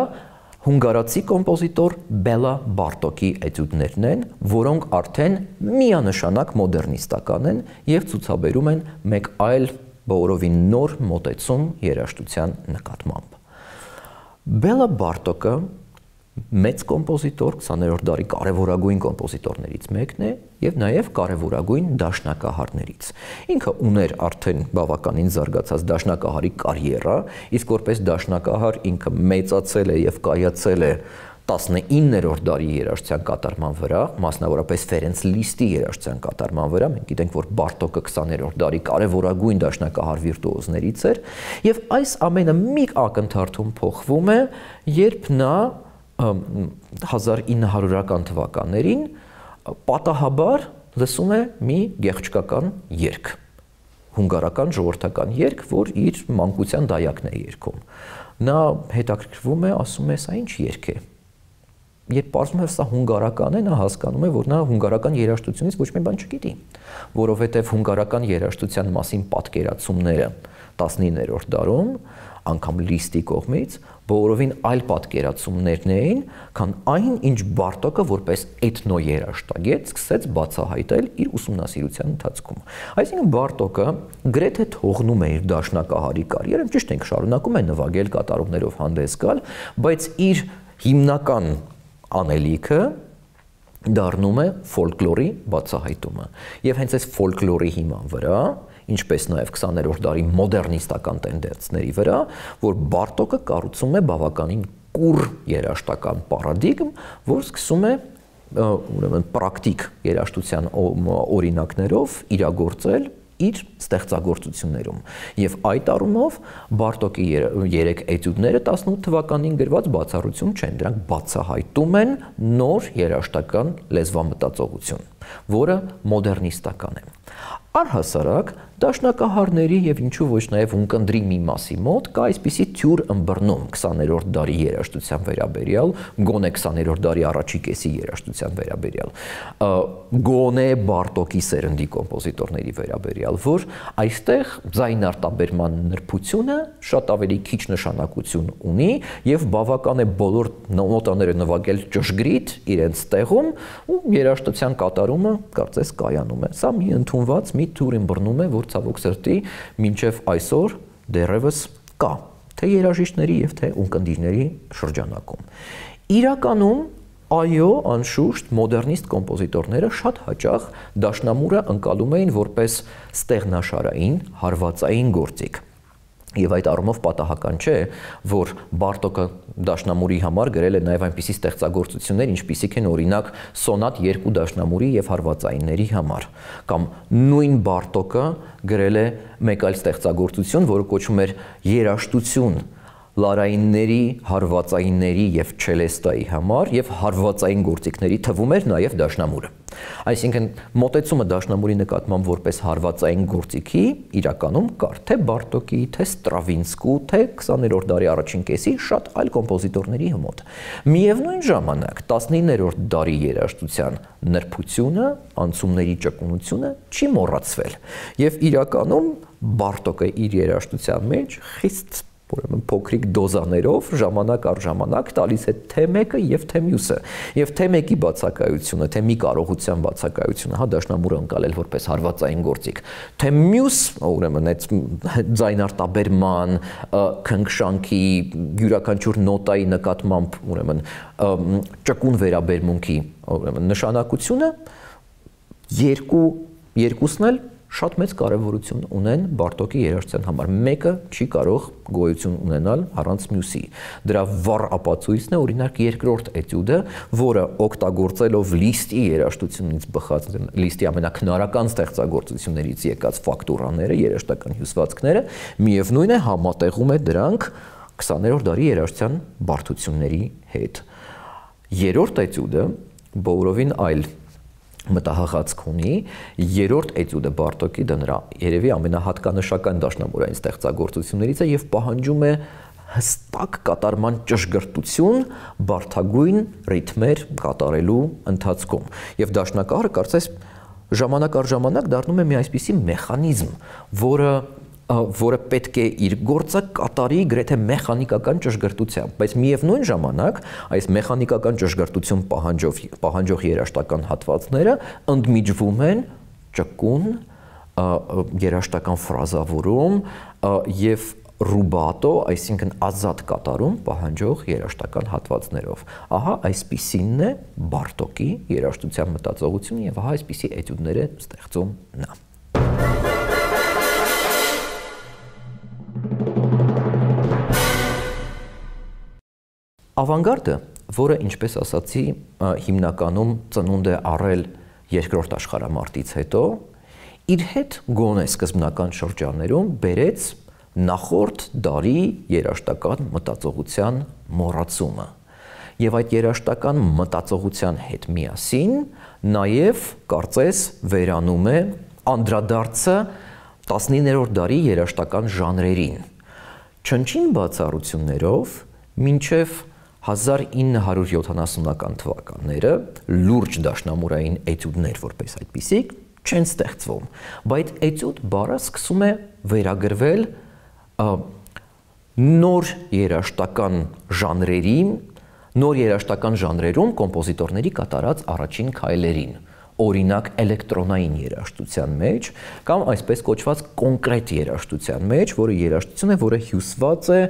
հունգարացի կոմպոզիտոր Բելա Բարտոկի էտյուդներն են, որոնք արդեն միանշանակ մոդեռնիստական են եւ ցուցաբերում են մեկ այլ բոլորովին նոր մոտեցում երաժշտության նկատմամբ։ Բելա Բարտոկը մեծ կոմպոզիտոր, 20-րդ դարի կարևորագույն կոմպոզիտորներից մեկն է եւ նաեւ կարևորագույն դաշնակահարներից։ Ինքը ուներ արդեն բավականին զարգացած դաշնակահարի կարիերա, իսկ որպես դաշնակահար ինքը մեծացել է եւ կայացել է 19-րդ դարի երաժշտության կատարման վրա, մասնավորապես Ֆերենց Լիստի երաժշտության կատարման վրա, մենք գիտենք, որ Բարտոկը 20-րդ դարի կարևորագույն դաշնակահար վիրտուոզներից էր, եւ այս ամենը մի ակնթարթում փոխվում է, երբ նա 1900-ական թվականներին պատահաբար լսում է մի գեղչկական երգ, հունգարական ժողովրդական երգ, որ իր մանկության դայակն է երգում։ Նա հետաքրքրվում է, ասում է, սա ինչ երգ է։ Երբ պարզվում է, սա հունգարական է, նա հասկանում է, որ նա հունգարական երաժշտությունից ոչ մի բան չգիտի, որովհետև հունգարական երաժշտության մասին պատկերացումները 19-րդ դարում, անգամ Լիստի կողմից, բոլորովին այլ պատկերացումներն էին, քան այն, ինչ Բարտոկը որպես էթնոերաժշտագետ սկսեց բացահայտել իր ուսումնասիրության ընթացքում։ Այսինքն Բարտոկը գրեթե թողնում է իր դաշնակահարի կարիերան, ճիշտ ենք, շարունակում է նվագել, կատարումներով հանդես գալ, բայց իր հիմնական անելիքը դառնում է ֆոլկլորի բացահայտումը։ Եվ հենց այս ֆոլկլորի հիման վրա, ինչպես նաև 20-րդ դարի մոդեռնիստական տենդենսների վրա, որ Բարտոկը կառուցում է բավականին կուռ երաժշտական պարադիգմ, որ սկսում է ուրեմն պրակտիկ երաժշտության օրինակներով իրագործել իր ստեղծագործություններում։ Եվ այդ առումով Բարտոկի 3 էտյուդները 18 թվականին գրված բացառություն չեն, դրանք բացահայտում են նոր երաժշտական լեզվամտածողություն, որը մոդեռնիստական է։ Առհասարակ, դաշնակահարների եւ ինչու ոչ նաեւ ունկնդրի մի մասի մոտ կա այսպիսի թյուր ըմբռնում 20-րդ դարի երաժշտության վերաբերյալ, գոնե 20-րդ դարի առաջի կեսի երաժշտության վերաբերյալ, գոնե Բարտոկի սերնդի կոմպոզիտորների վերաբերյալ, որ այստեղ ձայնարտաբերման նրբությունը շատ ավելի քիչ նշանակություն ունի եւ բավական է բոլոր նոտաները նվագել ճշգրիտ իրենց տեղում ու երաժշտության կատարումը կարծես կայանում է։ Սա մի ընդունված մի թյուր ըմբռնում է, որ ցավոք սրտի մինչև այսօր դեռևս կա, թե երաժիշտների եւ թե ունկնդիրների շրջանակում։ Իրականում, այո, անշուշտ մոդեռնիստ կոմպոզիտորները շատ հաճախ դաշնամուրը ընկալում էին որպես ստեղնաշարային, հարվածային գործիք։ Եվ այդ առումով պատահական չէ, որ Բարտոկը դաշնամուրի համար գրել է նաև այնպիսի ստեղծագործություններ, ինչպիսիք են օրինակ սոնատ 2 դաշնամուրի եւ հարվածայինների համար, կամ նույն Բարտոկը գրել է մեկ այլ ստեղծագործություն, որը կոչվում էր երաժշտություն լարայինների, հարվածայինների եւ չելեստայի համար եւ հարվածային գործիքների թվում էր նաեւ դաշնամուրը։ Այսինքն մոտեցումը դաշնամուրի նկատմամբ որպես հարվածային գործիքի իրականում կար թե Բարտոկի, թե Ստրավինսկու, թե 20-րդ դարի առաջին կեսի շատ այլ կոմպոզիտորների մոտ։ Միևնույն ժամանակ 19-րդ դարի երաժշտության նրբությունը, անցումների ճկունությունը չի մոռացվել։ Եվ իրականում Բարտոկը իր երաժշտության մեջ խիստ ուրեմն փոքրիկ դոզաներով ժամանակ առ ժամանակ տալիս է թե մեկը եւ թե մյուսը եւ թե մեկի բացակայությունը թե մի կարողության բացակայությունը հա դաշնամուրը ընկալել որպես հարվածային գործիք թե մյուս ուրեմն այդ ձայնարտաբերման քնքշանքի յուրաքանչյուր նոտայի նկատմամբ ուրեմն ճկուն վերաբերմունքի ուրեմն նշանակությունը երկուսն էլ շատ մեծ կարևորություն ունեն Բարտոկի երաժշտության համար։ Մեկը չի կարող գոյություն ունենալ առանց մյուսի։ Դրա վառ ապացույցն է օրինակ երկրորդ էտյուդը, որը օգտագործելով Լիստի երաժշտությունից բխած Լիստի ամենակնարական ստեղծագործություններից եկած ֆակտուրաները, երաժշտական հյուսվածքները, միևնույն է համատեղում է դրանք 20-րդ դարի երաժշտության բարդությունների հետ։ Երրորդ էտյուդը բոլորովին այլ մտահղացք ունի, երրորդ էտյուդը Բարտոկի դա նրա երևի ամենահատկանշական դաշնամուրային ստեղծագործություններից է եւ պահանջում է հստակ կատարման ճշգրտություն բարդագույն ռիթմեր կատարելու ընթացքում եւ դաշնակահարը կարծես ժամանակ առ ժամանակ դառնում է մի այսպիսի մեխանիզմ, որը պետք է իր գործը կատարի գրեթե մեխանիկական ճշգրտությամբ, բայց միևնույն ժամանակ այս մեխանիկական ճշգրտություն պահանջող երաժշտական հատվածները ընդմիջվում են ճկուն երաժշտական ֆրազավորում եւ ռուբատո, այսինքն ազատ կատարում պահանջող երաժշտական հատվածներով։ Ահա այսպիսինն է Բարտոկի երաժշտության մտածողությունը եւ ահա այսպիսի էտյուդներ է ստեղծում նա։ Ավանգարդը, որը ինչպես ասացի, հիմնականում ծնունդ է առել երկրորդ աշխարհամարտից հետո, իր հետ գոնե սկզբնական շրջաններում բերեց նախորդ դարի երաժշտական մտածողության մոռացումը։ Եվ այդ երաժշտական մտածողության հետ միասին նաև կարծես վերանում է անդրադարձը 19-րդ դարի երաժշտական ժանրերին։ Չնչին բացառություններով մինչև 1970-ական թվականները լուրջ դաշնամուրային էտյուդներ որպես այդպիսիք չեն ստեղծվում, բայց էտյուդ բառը սկսում է վերագրվել նոր երաժշտական ժանրերում կոմպոզիտորների կատարած առաջին քայլերին, օրինակ էլեկտրոնային երաժշտության մեջ կամ այսպես կոչված կոնկրետ երաժշտության մեջ, որը երաժշտություն է, որը հյուսված է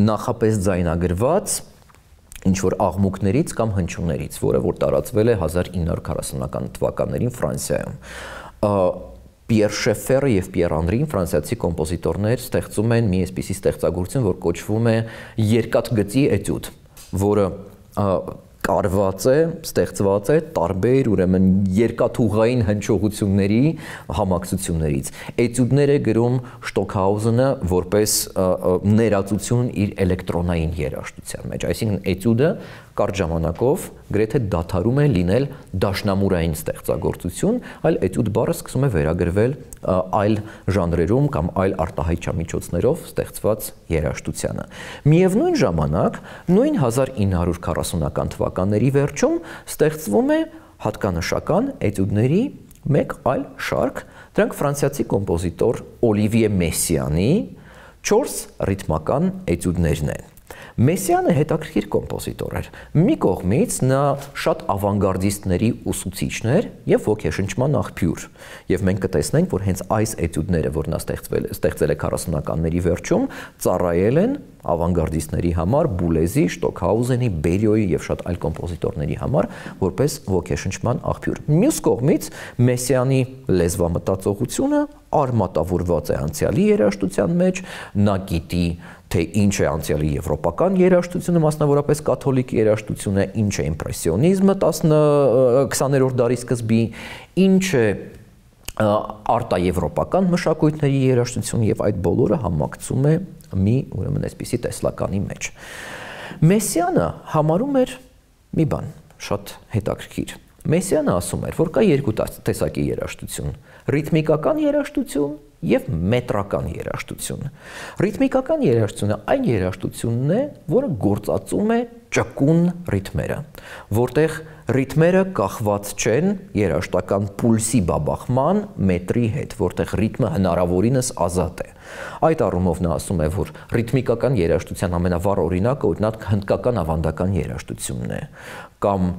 նախապես ձայնագրված ինչ-որ աղմուկներից կամ հնչյուններից, որ տարածվել է 1940-ական թվականներին Ֆրանսիայում։ Պիեր Շեֆերը եւ Պիեր Անդրին ֆրանսիացի կոմպոզիտորներ ստեղծում են մի այսպիսի ստեղծագործություն, որ կոչվում է երկաթգծի էտյուդ, որը կարված է, ստեղծված է տարբեր ուրեմն երկաթուղային հնչողությունների համակցություններից։ Էտյուդներ է գրում Շտոքհաուզենը որպես ներածություն իր էլեկտրոնային երաժշտության մեջ, այսինքն էտյուդը կարճ ժամանակով գրեթե դադարում է լինել դաշնամուրային ստեղծագործություն, այլ էտյուդ բառը սկսում է վերագրվել այլ ժանրերում կամ այլ արտահայտչամիջոցներով ստեղծված երաժշտությանը։ Միևնույն ժամանակ, նույն 1940-ական թվականների վերջում ստեղծվում է հատկանշական էտյուդների մեկ այլ շարք, դրանք ֆրանսիացի կոմպոզիտոր Օլիվիե Մեսսիանի 4 ռիթմական էտյուդներն են։ Մեսսիանը հետաքրքիր կոմպոզիտոր էր։ Մի կողմից նա շատ ավանգարդիստների ուսուցիչն էր եւ ոգեշնչման աղբյուր։ Եվ մենք կտեսնենք, որ հենց այս էտյուդները, որ նա ստեղծել է 40-ականների վերջում, ծառայել են ավանգարդիստների համար, Բուլեզի, Շտոքհաուզենի, Բերիոյի եւ շատ այլ կոմպոզիտորների համար որպես ոգեշնչման աղբյուր։ Մյուս կողմից Մեսսիանի լեզվամտածողությունը արմատավորված է անցյալի երաժշտության մեջ, նա գիտի թե ինչ է անցյալի եվրոպական երաժշտությունը, մասնավորապես կաթոլիկ երաժշտությունը, ինչ է իմպրեսիոնիզմը 20-րդ դարի սկզբի, ինչ է արտաեվրոպական մշակույթների երաժշտություն եւ այդ բոլորը համակցում է մի ուրեմն այսպիսի տեսլականի մեջ։ Մեսսիանը համարում էր մի բան շատ հետաքրքիր, Մեսսիանը ասում էր, որ կա երկու տեսակի երաժշտություն՝ ռիթմիկական երաժշտություն եւ մետրական երաժշտություն։ Ռիթմիկական երաժշտությունը այն երաժշտությունն է, որը գործածում է ճկուն ռիթմերը, որտեղ ռիթմերը կախված չեն երաժշտական պուլսի բաբախման մետրի հետ, որտեղ ռիթմը հնարավորինս ազատ է։ Այդ առումով նա ասում է, որ ռիթմիկական երաժշտության ամենավառ օրինակը օրինակ հնդկական ավանդական երաժշտությունն է, կամ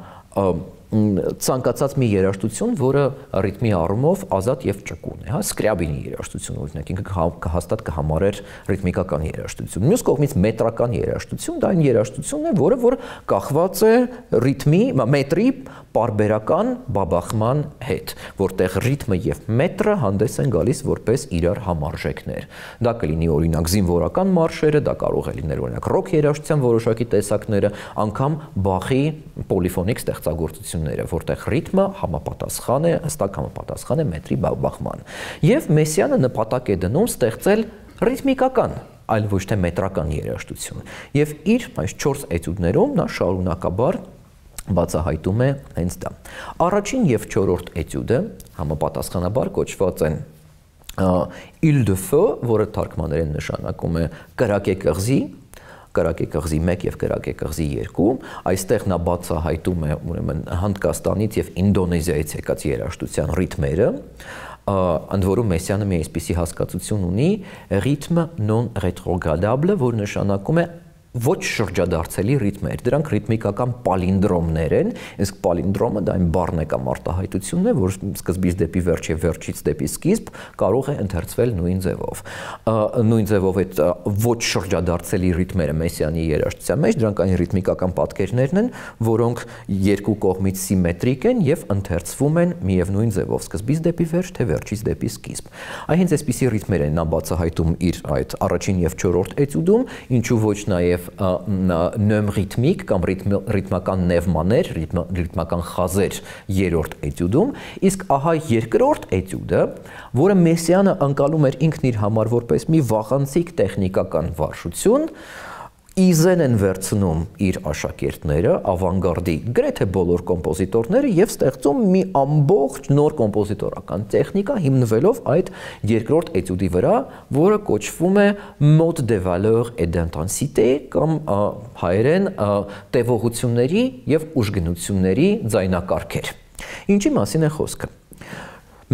ցանկացած մի երաժշտություն, որը ռիթմի առումով ազատ եւ ճկուն է, հա, սկրյաբինի երաժշտություն օրինակ ինքը հաստատ կհամարեր ռիթմիկական երաժշտություն։ Մյուս կողմից մետրական երաժշտություն, դա այն երաժշտությունն է, որը կախված է ռիթմի, մետրի պարբերական բաբախման հետ, որտեղ ռիթմը եւ մետրը հանդես են գալիս որպես իրար համարժեքներ։ Դա կլինի օրինակ զինվորական մարշերը, դա կարող է լինել օրինակ ռոք երաժշտության որոշակի տեսակները, անգամ Բախի պոլիֆոնիկ ստեղծագործությունները, որտեղ ռիթմը համապատասխան է, հստակ համապատասխան է մետրի բաբախման։ Եվ Մեսսիանը նպատակ է դնում ստեղծել ռիթմիկական, այլ ոչ թե մետրական երաժշտություն։ Եվ իր այս 4 էտյուդներում նա շարունակաբար բացահայտում է հենց դա։ Առաջին եւ 4-րդ էտյուդը համապատասխանաբար կոչված են Il de feu, որը թարգմաներեն նշանակում է կրակե կղզի, կրակե կղզի 1 եւ կրակե կղզի 2, այստեղ նա բացահայտում է ուրեմն Հնդկաստանից եւ Ինդոնեզիայից եկած երաժշտության ռիթմերը, ընդ որում Մեսսիանը մի այսպիսի հասկացություն ունի ռիթմ non rétrogradable, որ նշանակում է ոչ շրջադարձելի ռիթմեր, դրանք ռիթմիկական պալինդրոմներ են, իսկ պալինդրոմը դա այն բառն է կամ արտահայտությունն է, որ սկզբից դեպի վերջ եւ վերջից դեպի սկիզբ կարող է ընթերցվել նույն ձևով։ Նույն ձևով այդ ոչ շրջադարձելի ռիթմերը Մեսսիանի երաժշտության մեջ, դրանք այն ռիթմիկական պատկերներն են, որոնք երկու կողմից սիմետրիկ են եւ ընթերցվում են միևնույն ձևով, սկզբից դեպի վերջ, թե վերջից դեպի սկիզբ։ Այն հենց այսպիսի ռիթմեր են նա բացահայտում իր այդ առաջին եւ 4-րդ էտյուդում, ինչու ոչ նաեւ նեմ ռիթմիկ կամ ռիթմական նևմաներ, ռիթմական խազեր 3-րդ էտյուդում, իսկ ահա 2-րդ էտյուդը, որը Մեսսիանը ընկալում էր ինքն իր համար որպես մի վախանցիկ տեխնիկական վարժություն, իզեն են վերցնում իր աշակերտները, ավանգարդի գրեթե բոլոր կոմպոզիտորները եւ ստեղծում մի ամբողջ նոր կոմպոզիտորական տեխնիկա հիմնվելով այդ երկրորդ էտյուդի վրա, որը կոչվում է mode de valeur et d'intensité կամ հայերեն տևողությունների եւ ուժգնությունների ձայնակարգեր։ Ինչի մասին է խոսքը։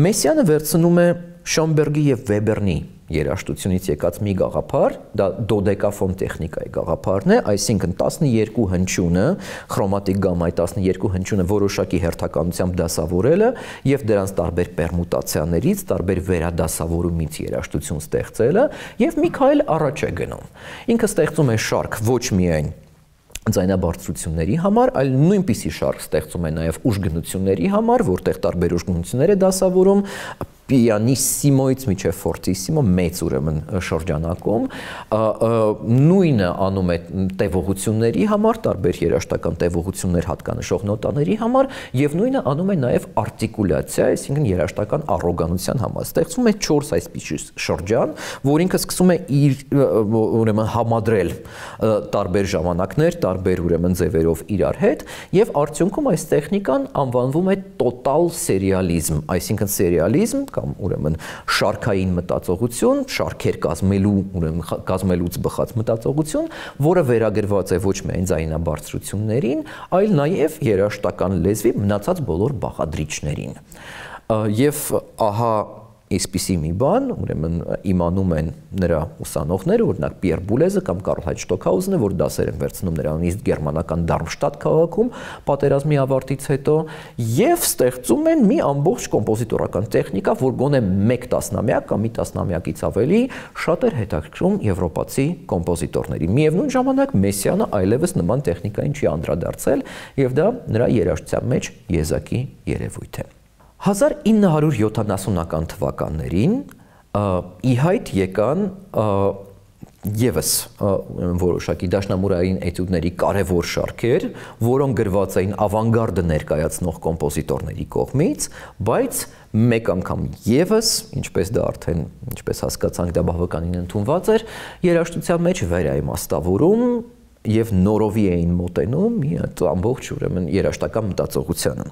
Մեսսիանը վերցնում է Շոմբերգի եւ Վեբերնի երաժշտությունից եկած մի գաղափար, դա դոդեկաֆոն տեխնիկայի գաղափարն է, այսինքն 12 հնչյունը, խրոմատիկ գամմայի 12 հնչյունը որոշակի հերթականությամբ դասավորելը եւ դրանց տարբեր պերմուտացիաներից, տարբեր վերադասավորումից երաժշտություն ստեղծելը եւ մի քայլ առաջ է գնում։ Ինքը ստեղծում է շարք ոչ միայն ձայնաբարձրությունների համար, այլ նույնպիսի շարք ստեղծում է նաև ուժգնությունների համար, որտեղ տարբեր ուժգնություններ է դասավորում, պիանիսիմոից մինչև ֆորտիսիմո մեծ ուրեմն շրջանակում, նույնը անում է տևողությունների համար, տարբեր երաժշտական տևողություններ հատկանշող նոտաների համար, եւ նույնը անում է նաև արտիկուլյացիա, այսինքն երաժշտական առոգանության համար։ Ստեղծում է 4 այսպիսի շրջան, որ ինքը սկսում է իր ուրեմն համադրել տարբեր ժամանակներ, տարբեր ուրեմն ձևերով իրար հետ, եւ արդյունքում այս տեխնիկան անվանվում է տոտալ սերիալիզմ, այսինքն սերիալիզմ կամ ուրեմն շարքային մտածողություն, շարքեր կազմելու, ուրեմն կազմելուց բխած մտածողություն, որը վերագրված է ոչ միայն ձայնաբարձրություններին, այլ նաև երաժշտական լեզվի մնացած բոլոր բաղադրիչներին։ Եվ ահա այսպիսի մի բան, ուրեմն իմանում են նրա ուսանողները, օրինակ Պիեր Բուլեզը կամ Կարլ Հայնց Շտոքհաուզենը, որ դասեր են վերցնում նրանից գերմանական Դարմշտադտ քաղաքում պատերազմի ավարտից հետո, եւ ստեղծում են մի ամբողջ կոմպոզիտորական տեխնիկա, որ գոնե 1 տասնամյակ կամ մի տասնամյակից ավելի շատ էր հետաքրքրում եվրոպացի կոմպոզիտորներին։ Միևնույն ժամանակ Մեսսիանը այլևս նման տեխնիկային չի անդրադարձել, եւ դա նրա երաժշտության մեջ եզակի երևույթ է։ 1970-ական թվականներին ի հայտ եկան եւս որոշակի դաշնամուրային էտյուդների կարևոր շարքեր, որոնք գրված էին ավանգարդը ներկայացնող կոմպոզիտորների կողմից, բայց մեկ անգամ եւս, ինչպես դա արդեն, ինչպես հասկացանք, դա բավականին ընդունված էր, երաժշտության մեջ վերաիմաստավորում եւ նորովի էին մոտենում մի հատ ամբողջ ուրեմն երաժշտական մտածողությանը։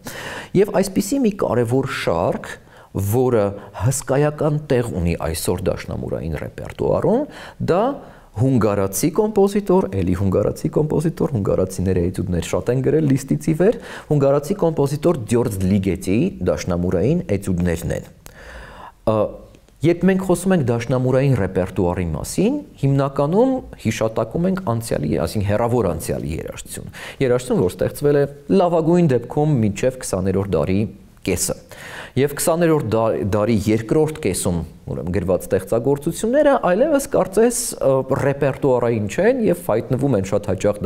Եվ այսպիսի մի կարևոր շարք, որը հսկայական տեղ ունի այսօր դաշնամուրային ռեպերտուարում, դա հունգարացի կոմպոզիտոր, էլի հունգարացի կոմպոզիտոր, հունգարացիները էտյուդներ շատ են գրել լիստից ի վեր, հունգարացի կոմպոզիտոր Գյորջ Լիգետի դաշնամուրային էտյուդներն են։ Երբ մենք խոսում ենք դաշնամուրային ռեպերտուարի մասին, հիմնականում հիշատակում ենք անցյալի, այսինքն հեռավոր անցյալի երաժշտություն, որ ստեղծվել է լավագույն դեպքում մինչև 20-րդ դարի կեսը։ Եվ 20-րդ դարի երկրորդ կեսում ուրեմն գրված ստեղծագործությունները այլևս կարծես ռեպերտուարային չեն եւ հայտնվում են շատ հաճախ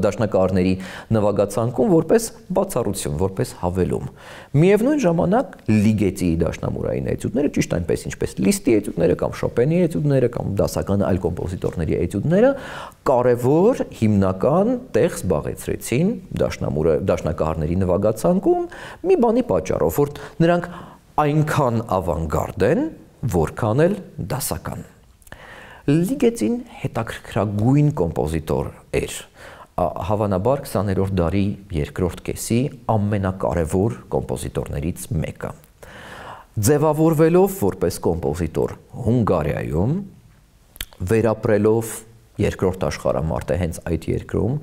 դաշնակահարների նվագացանկում որպես բացառություն, որպես հավելում։ Միևնույն ժամանակ Լիգետի դաշնամուրային էտյուդները ճիշտ այնպես ինչպես Լիստի էտյուդները կամ Շոպենի էտյուդները կամ դասական այլ կոմպոզիտորների էտյուդները կարևոր հիմնական տեղ զբաղեցրեցին դաշնակահարների նվագացանկում մի բանի պատճառով, որ նրանք այնքան ավանգարդ են, որքան էլ դասական։ Լիգետին հետաքրքրագույն կոմպոզիտոր էր, հավանաբար 20-րդ դարի երկրորդ կեսի ամենակարևոր կոմպոզիտորներից մեկը։ Ձևավորվելով որպես կոմպոզիտոր Հունգարիայում, վերապրելով երկրորդ աշխարհամարտը հենց այդ երկրում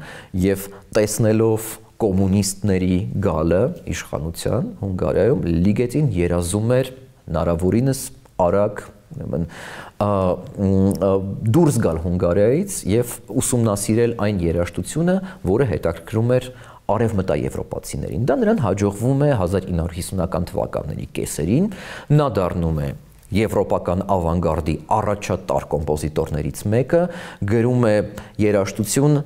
եւ տեսնելով կոմունիստների գալը իշխանության Հունգարիայում, Լիգետին երազում էր հնարավորինս արագ դուրս գալ Հունգարիայից եւ ուսումնասիրել այն երաժշտությունը, որը հետաքրքրում էր արևմտաեվրոպացիներին։ Դա նրան հաջողվում է 1950-ական թվականների կեսերին, նա դառնում է եվրոպական ավանգարդի առաջատար կոմպոզիտորներից մեկը, գրում է երաժշտություն,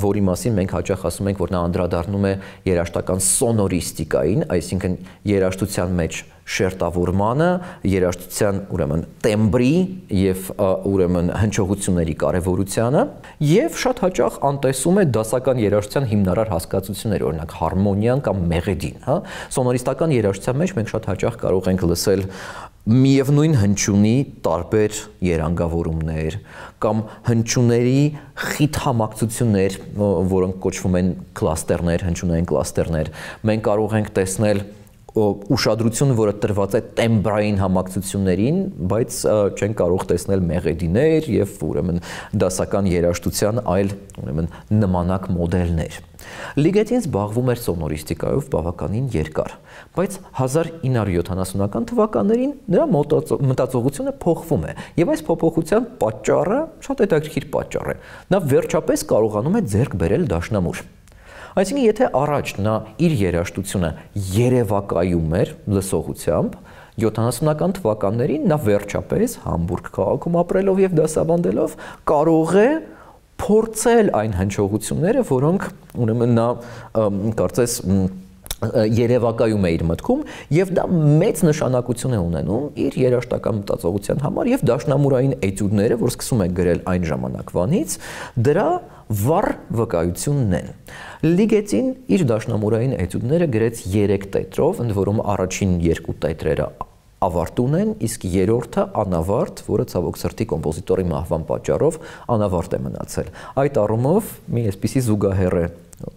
որի մասին մենք հաճախ ասում ենք, որ նա անդրադառնում է երաժշտական սոնորիստիկային, այսինքն երաժշտության մեջ շերտավորմանը, երաժշտության ուրեմն տեմբրի եւ ուրեմն հնչողությունների կարեւորությանը եւ շատ հաճախ անտեսում է դասական երաժշտության հիմնարար հասկացություններ, օրինակ հարմոնիան կամ մեղեդին, հա։ Սոնորիստական երաժշտության մեջ մենք շատ հաճախ կարող ենք լսել միևնույն հնչյունի տարբեր երանգավորումներ կամ հնչյունների խիտ համակցություններ, որոնք կոչվում են կլաստերներ, հնչյունային կլաստերներ։ Մենք կարող ենք տեսնել ուշադրություն, որը տրված է տեմբրային համակցություններին, բայց չեն կարող տեսնել մեղեդիներ եւ ուրեմն դասական երաժշտության այլ ուրեմն նմանակ մոդելներ։ Լիգետին զբաղվում էր սոնորիստիկայով բավականին երկար, բայց 1970-ական թվականներին նրա մտածողությունը փոխվում է եւ այս փոփոխության պատճառը շատ հետաքրքիր պատճառ է։ Նա վերջապես կարողանում է ձեռք բերել դաշնամուր։ Այսինքն, եթե առաջ նա իր երաժշտությունը երևակայում էր լսողությամբ, 70-ական թվականներին նա վերջապես Համբուրգ քաղաքում ապրելով եւ դասավանդելով կարող է փորձել այն հնչողությունները, որոնք ուրեմն նա կարծես երևակայում է իր մտքում եւ դա մեծ նշանակություն է ունենում իր երաժշտական մտածողության համար եւ դաշնամուրային էտյուդները, որ սկսում է գրել այն ժամանակվանից, դրա վառ վկայությունն են։ Լիգետին իր դաշնամուրային էտյուդները գրեց 3 տետրով, ընդ որում առաջին 2 տետրերը ավարտուն են, իսկ երրորդը անավարտ, որը ցավոք սրտի կոմպոզիտորի մահվան պատճառով անավարտ է մնացել։ Այդ առումով մի այսպիսի զուգահեռ է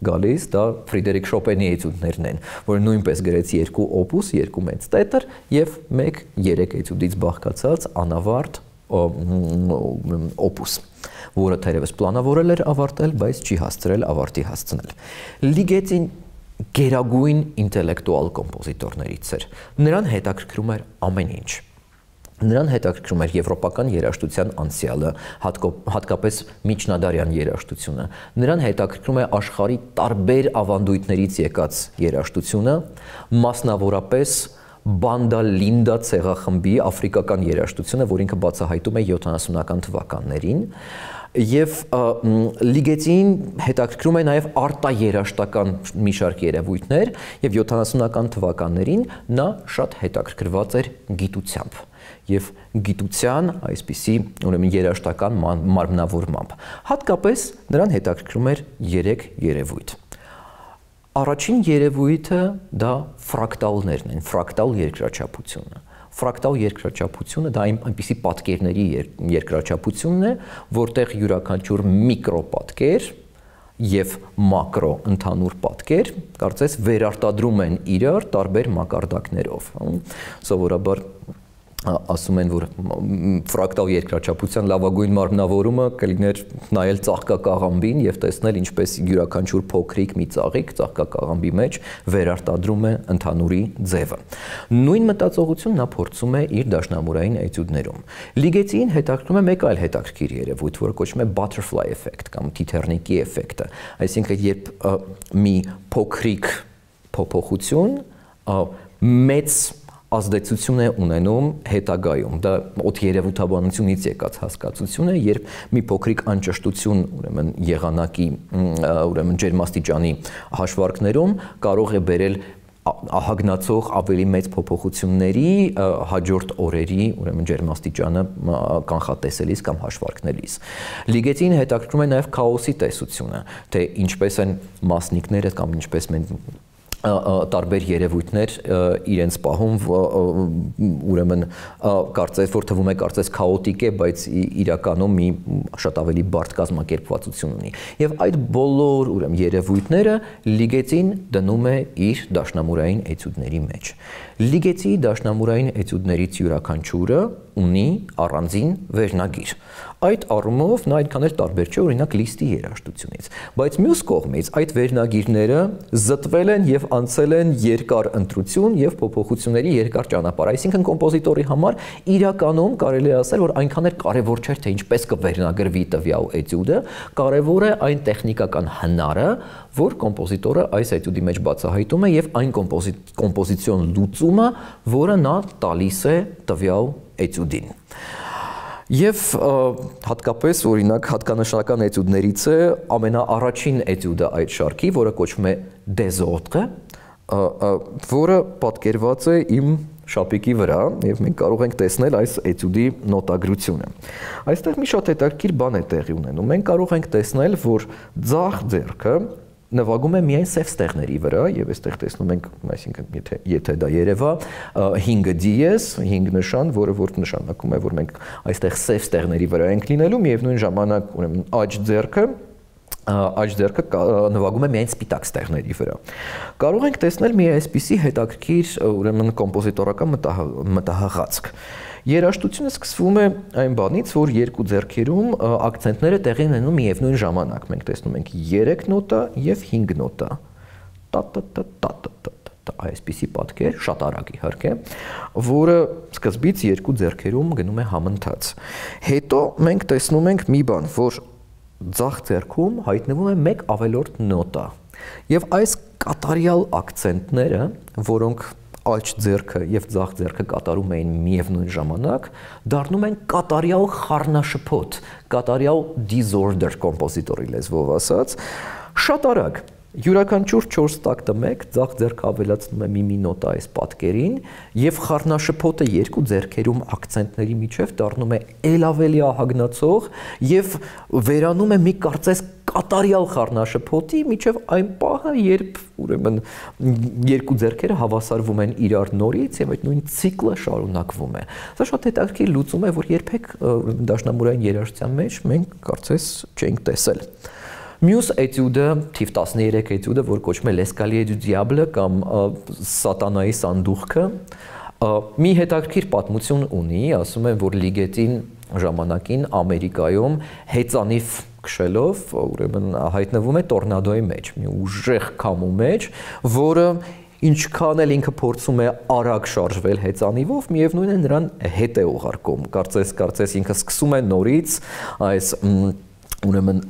գալիս, դա Ֆրիդերիկ Շոպենի էտյուդներն են, որը նույնպես գրեց 2 օպուս, 2 մեծ տետր եւ 1 3 էտյուդից բաղկացած անավարտ օպուս, որը թերևս պլանավորել էր ավարտել, բայց չի հասցրել ավարտի հասցնել։ Լիգետին գերագույն ինտելեկտուալ կոմպոզիտորներից էր։ Նրան հետաքրքրում էր ամեն ինչ։ Նրան հետաքրքրում էր եվրոպական երաժշտության անցյալը, հատկապես միջնադարյան երաժշտությունը։ Նրան հետաքրքրում է աշխարհի տարբեր ավանդույթներից եկած երաժշտությունը, մասնավորապես Բանդա Լինդա ցեղախմբի աֆրիկական երաժշտությունը, որ ինքը բացահայտում է 70-ական թվականներին, եւ Լիգետին հետաքրքրում է նաեւ արտաերաժշտական մի շարք երևույթներ, եւ 70-ական թվականներին նա շատ հետաքրքրված էր գիտությամբ եւ գիտության այսպիսի ուրեմն երաժշտական մարմնավորմամբ։ Հատկապես նրան հետաքրքրում էր 3 երևույթ։ Առաջին երևույթը դա ֆրակտալներն են, ֆրակտալ երկրաչափությունը, Ֆրակտալ երկրաչափությունը դա այնպիսի պատկերների երկրաչափությունն է, որտեղ յուրաքանչյուր միկրոպատկեր եւ մակրո ընդհանուր պատկեր կարծես վերարտադրում են իրար տարբեր մակարդակներով։ Սովորաբար ասում են, որ ֆրակտալ երկրաչափության լավագույն մարմնավորումը կլիներ նայել ծաղկակաղամբին եւ տեսնել ինչպես յուրաքանչյուր փոքրիկ մի ծաղիկ ծաղկակաղամբի մեջ վերարտադրում է ընդհանուրի ձևը։ Նույն մտածողությունն նա փորձում է իր դաշնամուրային էտյուդներում։ Լիգեցին հետաքրքրում է մեկ այլ հետաքրքիր երևույթ, որը կոչվում է butterfly effect կամ թիթեռնիկի էֆեկտը, այսինքն երբ մի փոքրիկ փոփոխություն մեծ ազդեցություն է ունենում հետագայում։ Դա օդերևութաբանությունից եկած հասկացություն է, երբ մի փոքրիկ անճշտություն, ուրեմն եղանակի, ուրեմն ջերմաստիճանի հաշվարկներում կարող է բերել ահագնացող ավելի մեծ փոփոխությունների հաջորդ օրերի, ուրեմն ջերմաստիճանը կանխատեսելիս կամ հաշվարկնելիս։ Լիգեցին հետաքրքրում է նաև քաոսի տեսությունը, թե ինչպես են մասնիկները կամ ինչպես տարբեր երևույթներ իրենց պահում, ուրեմն կարծես որ թվում է կարծես քաոտիկ է, բայց իրականում մի շատ ավելի բարդ կազմակերպվածություն ունի։ Եվ այդ բոլոր ուրեմն երևույթները Լիգեցին դնում է իր դաշնամուրային էտյուդների մեջ։ Լիգեցի դաշնամուրային էտյուդներից յուրաքանչյուրը ունի առանձին վերնագիր։ Այդ առումով նա այդքան էլ տարբեր չէ օրինակ Լիստի երաժշտությունից, բայց մյուս կողմից այդ վերնագիրները զտվել են եւ անցել են երկար ընտրություն եւ փոփոխությունների երկար ճանապարհ, այսինքն կոմպոզիտորի համար իրականում կարելի է ասել, որ այնքան էլ կարեւոր չէ թե ինչպես կվերնագրվի տվյալ էտյուդը, կարեւոր է այն տեխնիկական հնարը, որ կոմպոզիտորը այս էտյուդի մեջ բացահայտում է եւ այն կոմպոզիցիոն լուծումը, որը նա տալիս է տվյալ էտյուդին։ Եվ հատկապես օրինակ հատկանշական էտյուդներից է ամենաառաջին էտյուդը այդ շարքի, որը կոչվում է Դեզոտրը, որը պատկերված է իմ շապիկի վրա եւ մենք կարող ենք տեսնել այս էտյուդի նոտագրությունը։ Այստեղ մի շատ հետաքրքիր բան է տեղի ունենում։ Մենք կարող ենք տեսնել, որ ձախ ձեռքը նվագում է միայն սև ստեղների վրա եւ այստեղ տեսնում ենք, այսինքն եթե դա երևա 5 դիեզ, 5 նշան, որը որ նշանակում է, որ մենք այստեղ սև ստեղների վրա ենք լինելու, միևնույն ժամանակ ուրեմն աջ ձեռքը նվագում է միայն սպիտակ ստեղների վրա։ Կարող ենք տեսնել մի այսպիսի հետաքրքիր ուրեմն կոմպոզիտորական մտահղացք։ Երաժշտությունը սկսվում է այն բանից, որ երկու ձեռքերում ակցենտները տեղի ունենում միևնույն ժամանակ։ Մենք տեսնում ենք 3 նոտա եւ 5 նոտա։ Այսպիսի պատկեր, շատ արագ իհարկե, որը սկզբից երկու ձեռքերում գնում է համընթաց։ Հետո մենք տեսնում ենք մի բան, որ ձախ ձեռքում հայտնվում է մեկ ավելորդ նոտա։ Եվ այս կատարյալ ակցենտները, որոնք աջ ձեռքը եւ ձախ ձեռքը կատարում էին միևնույն ժամանակ, դառնում են կատարյալ խառնաշփոթ, կատարյալ disorder կոմպոզիտորի լեզվով ասած, շատ արագ։ Յուրաքանչյուր 4 տակտը 1 ձախ ձեռքը ավելացնում է մի նոտա այս պատկերին եւ խառնաշփոթը երկու ձեռքերում ակցենտների միջև դառնում է ել ավելի ահագնացող եւ վերանում է մի կարծես կատարյալ խառնաշփոթի միջև այն պահը, երբ ուրեմն երկու ձեռքերը հավասարվում են իրար նորից եւ այդ նույն ցիկլը շարունակվում է։ Սա շատ հետաքրքիր լուծում է, որ երբեք դաշնամուրային երաժշտության մեջ մենք կարծես չենք տեսել։ Մյուս էտյուդը, թիվ 13 էտյուդը, որ կոչվում է L'escalier du diable կամ Սատանայի սանդուղքը, մի հետաքրքիր պատմություն ունի, ասում են, որ Լիգետին ժամանակին Ամերիկայում հեծանիվ քշելով, ուրեմն հայտնվում է տորնադոյի մեջ, մի ուժեղ քամու մեջ, որը ինչքան էլ ինքը փորձում է արագ շարժվել հեծանիվով, միևնույն է նրան հետ է ուղարկում, կարծես ինքը սկսում է նորից այս ուրեմն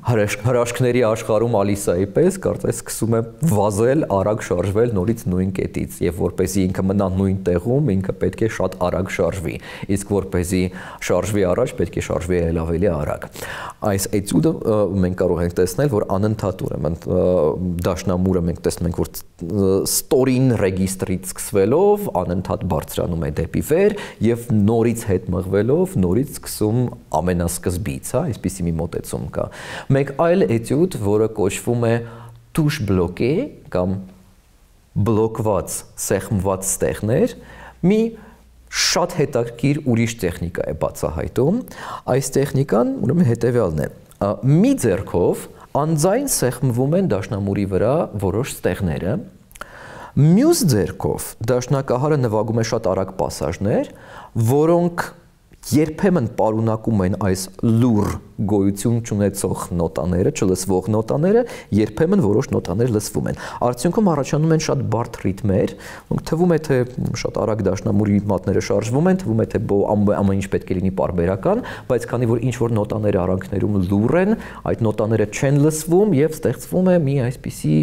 հրաշքների աշխարհում Ալիսայի պես կարծես սկսում է վազել, արագ շարժվել նորից նույն կետից եւ որպեսզի ինքը մնա նույն տեղում, ինքը պետք է շատ արագ շարժվի, իսկ որպեսզի շարժվի առաջ պետք է շարժվի ել ավելի արագ։ Այս էտյուդը մենք կարող ենք տեսնել, որ անընդհատ ուրեմն դաշնամուրը մենք տեսնում ենք, որ ստորին ռեգիստրից սկսվելով անընդհատ բարձրանում է դեպի վեր եւ նորից հետ մղվելով նորից սկսում ամենասկզբից, հա, այսպիսի մի մոտեցում կա։ Մեկ այլ էտյուդ, որը կոչվում է touche bloquée կամ բլոկված, սեղմված ստեղներ, մի շատ հետաքրքիր ուրիշ տեխնիկա է բացահայտում։ Այս տեխնիկան ուրեմն հետևյալն է. մի ձեռքով անձայն սեղմվում են դաշնամուրի վրա որոշ ստեղները, մյուս ձեռքով դաշնակահարը նվագում է շատ արագ պասաժներ, որոնք երբեմն պարունակում են այս լուր գոյություն չունեցող նոտաները, չլսվող նոտաները, երբեմն որոշ նոտաներ լսվում են։ Արդյունքում առաջանում են շատ բարդ ռիթմեր, որոնք թվում է թե շատ արագ դաշնամուրի մատները շարժվում են, թվում է թե ամեն ինչ պետք է լինի պարբերական, բայց քանի որ ինչ որ նոտաները արանքներում լուր են, այդ նոտաները չեն լսվում եւ ստեղծվում է մի այսպիսի